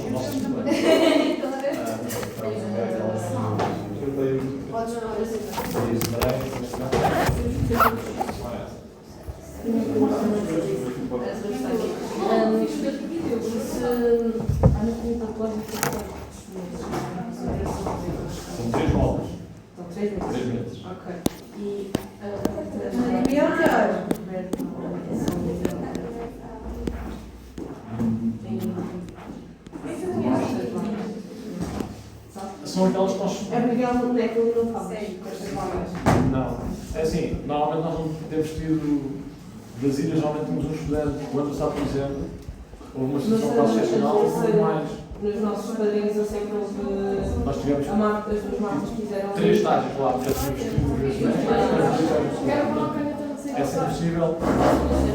são 3 módulos. São 3 meses. 3 meses. Ok. E São aquelas que nós. é Miguel, não é que ele não fala com estas vagas. Não. É assim, normalmente nós não temos tido. Das ilhas, normalmente temos um estudante. O ano passado, por exemplo, houve uma situação quase excepcional, houve mais. Nos nossos padrinhos, eu sei que houve. Nós tivemos As duas marcas fizeram. 3 estágios lá, porque já tínhamos tido. É sempre possível.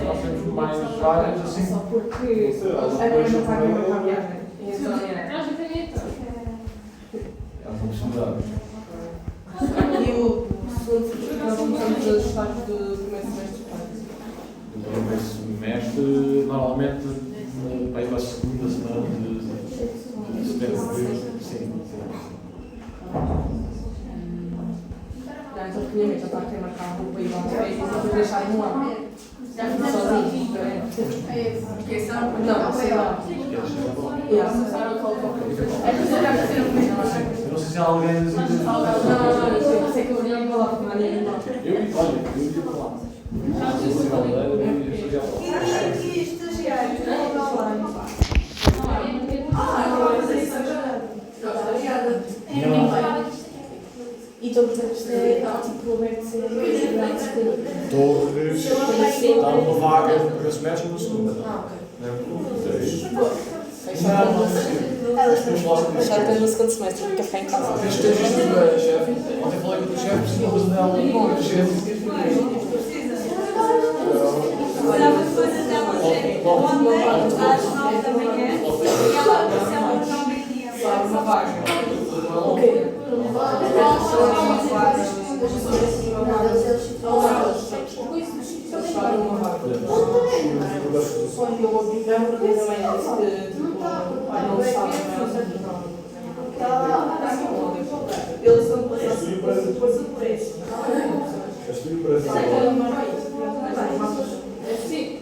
Nós temos mais vagas assim. Só porque a minha não paga para a viagem. Então é. É uma possibilidade. E o segundo, nós começamos os estágios do primeiro semestre. Do primeiro semestre, normalmente, para a segunda semana de setembro. Sim. Então, primeiramente, eu estava a ter marcado para ir ao país e depois deixar um ano. Sozinho. Não, sei lá. Eu não sei se há alguém das ilhas. Não, sei que eu ia para lá, porque não há ninguém lá. Eu ia para lá. E estagiários? E estou, portanto, tipo, aberto a ser Torres está numa vaga no primeiro semestre ou no segundo? Já estou no segundo semestre, porque café em casa. Desde que tens visto a chefe, ontem falei com o teu chefe, precisavas dela, o chefe. Olhava as coisas dela, chefe. ontem, às 9 da manhã, e ela apareceu no meio-dia. Uma vaga. Quando eu ouvi já me dei também esse tipo, não sabe Eles são por isso. Sim.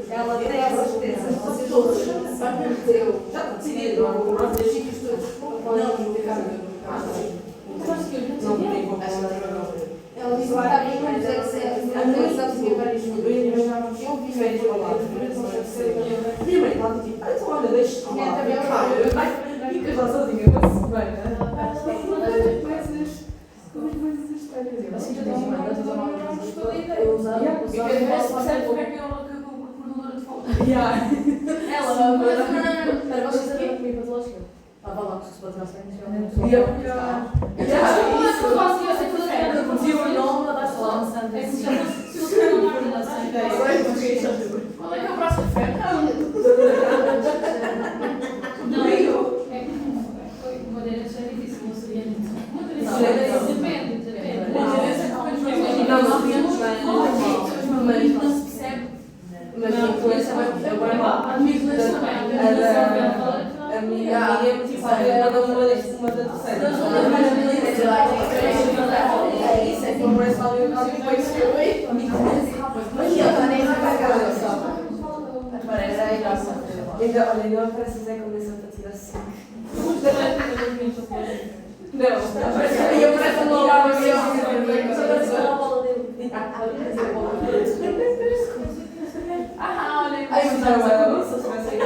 Ela tem a certeza. Já está decidido. Ela disse que está bem mais a coisa de vários eu vi várias palavras. Minha mãe estava tipo, então olha, deixa-te falar. E que eu já sozinha uma semana. Assim já tenho mais ou menos gostou da ideia. E percebe como é que ela acabou com a coordenadora de falar. Ela vai Para vocês saberem comigo patológica. Vá lá, se pode dar frente. E eu já. Dizia o nome, ela vai falar. Qual é que é o próximo ferro? Madeira já é difícil, não seria muito. Depende. Não se percebe. Mas a influência vai agora lá. A minha amiga tipo, mandou uma da terceira. Isso é que não parece ali o caso que foi ser. Mas eu também não vai pagar. Olha, parece que Zé começou a tirar assim. Não, eu parece que não lava bem. Só parece que não bola dele. Olha, Ai, mas não é isso, se tivesse ido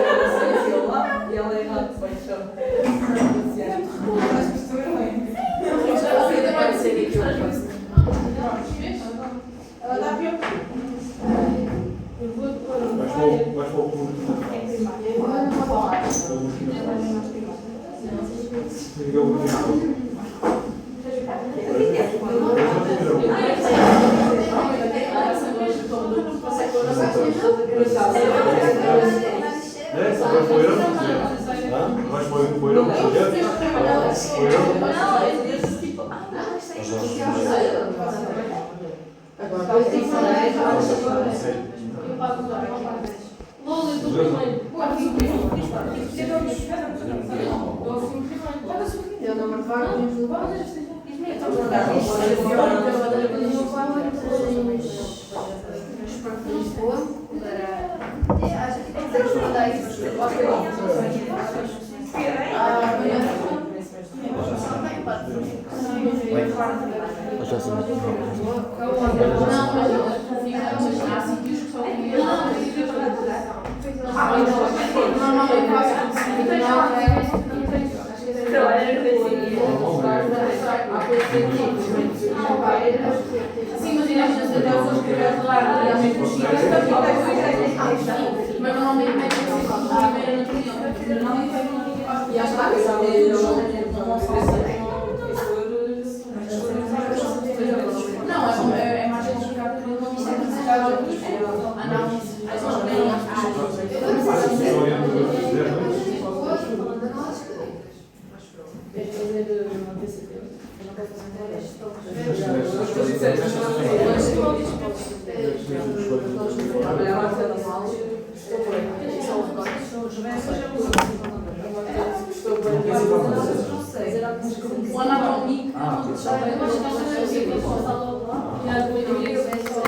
a lá e ela é errado depois só. pode ser que ela dá pior. Eu vou Vais para o público. Vais para o poeirão do projeto? Lola, eu estou primeiro. eu não me recordo de levar. Acho que consegues mandar isso. Já sei. Há sítios que só normalmente sim, mas imagina até eu vou escrever lá realmente os sítios mas normalmente não é que E acho não, é mais complicado que não isto é complicado análise.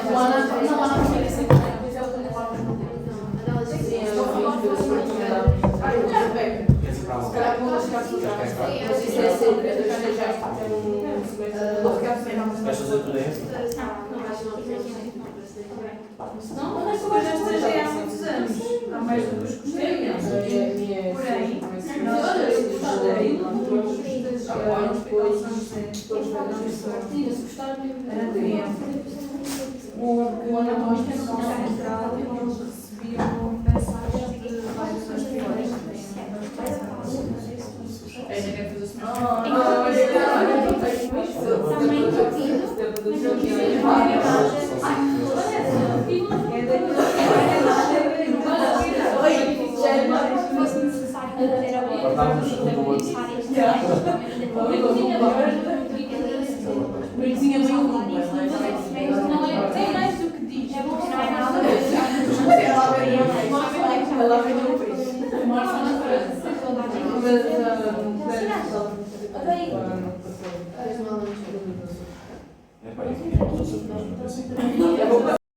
O anatómico é sempre Não, não é que eu gosto de estagiar há muitos anos. Há mais do que os gostei. Porém, o anatómico eles recebiam mensagens de vários hospitais. é estávamos com o outro. Breguezinha bem limpa, Não é, tem mais do que diz. é bom que não é nada. Ela vem do peixe. É pá, eu fiquei com os outros, mas não é assim.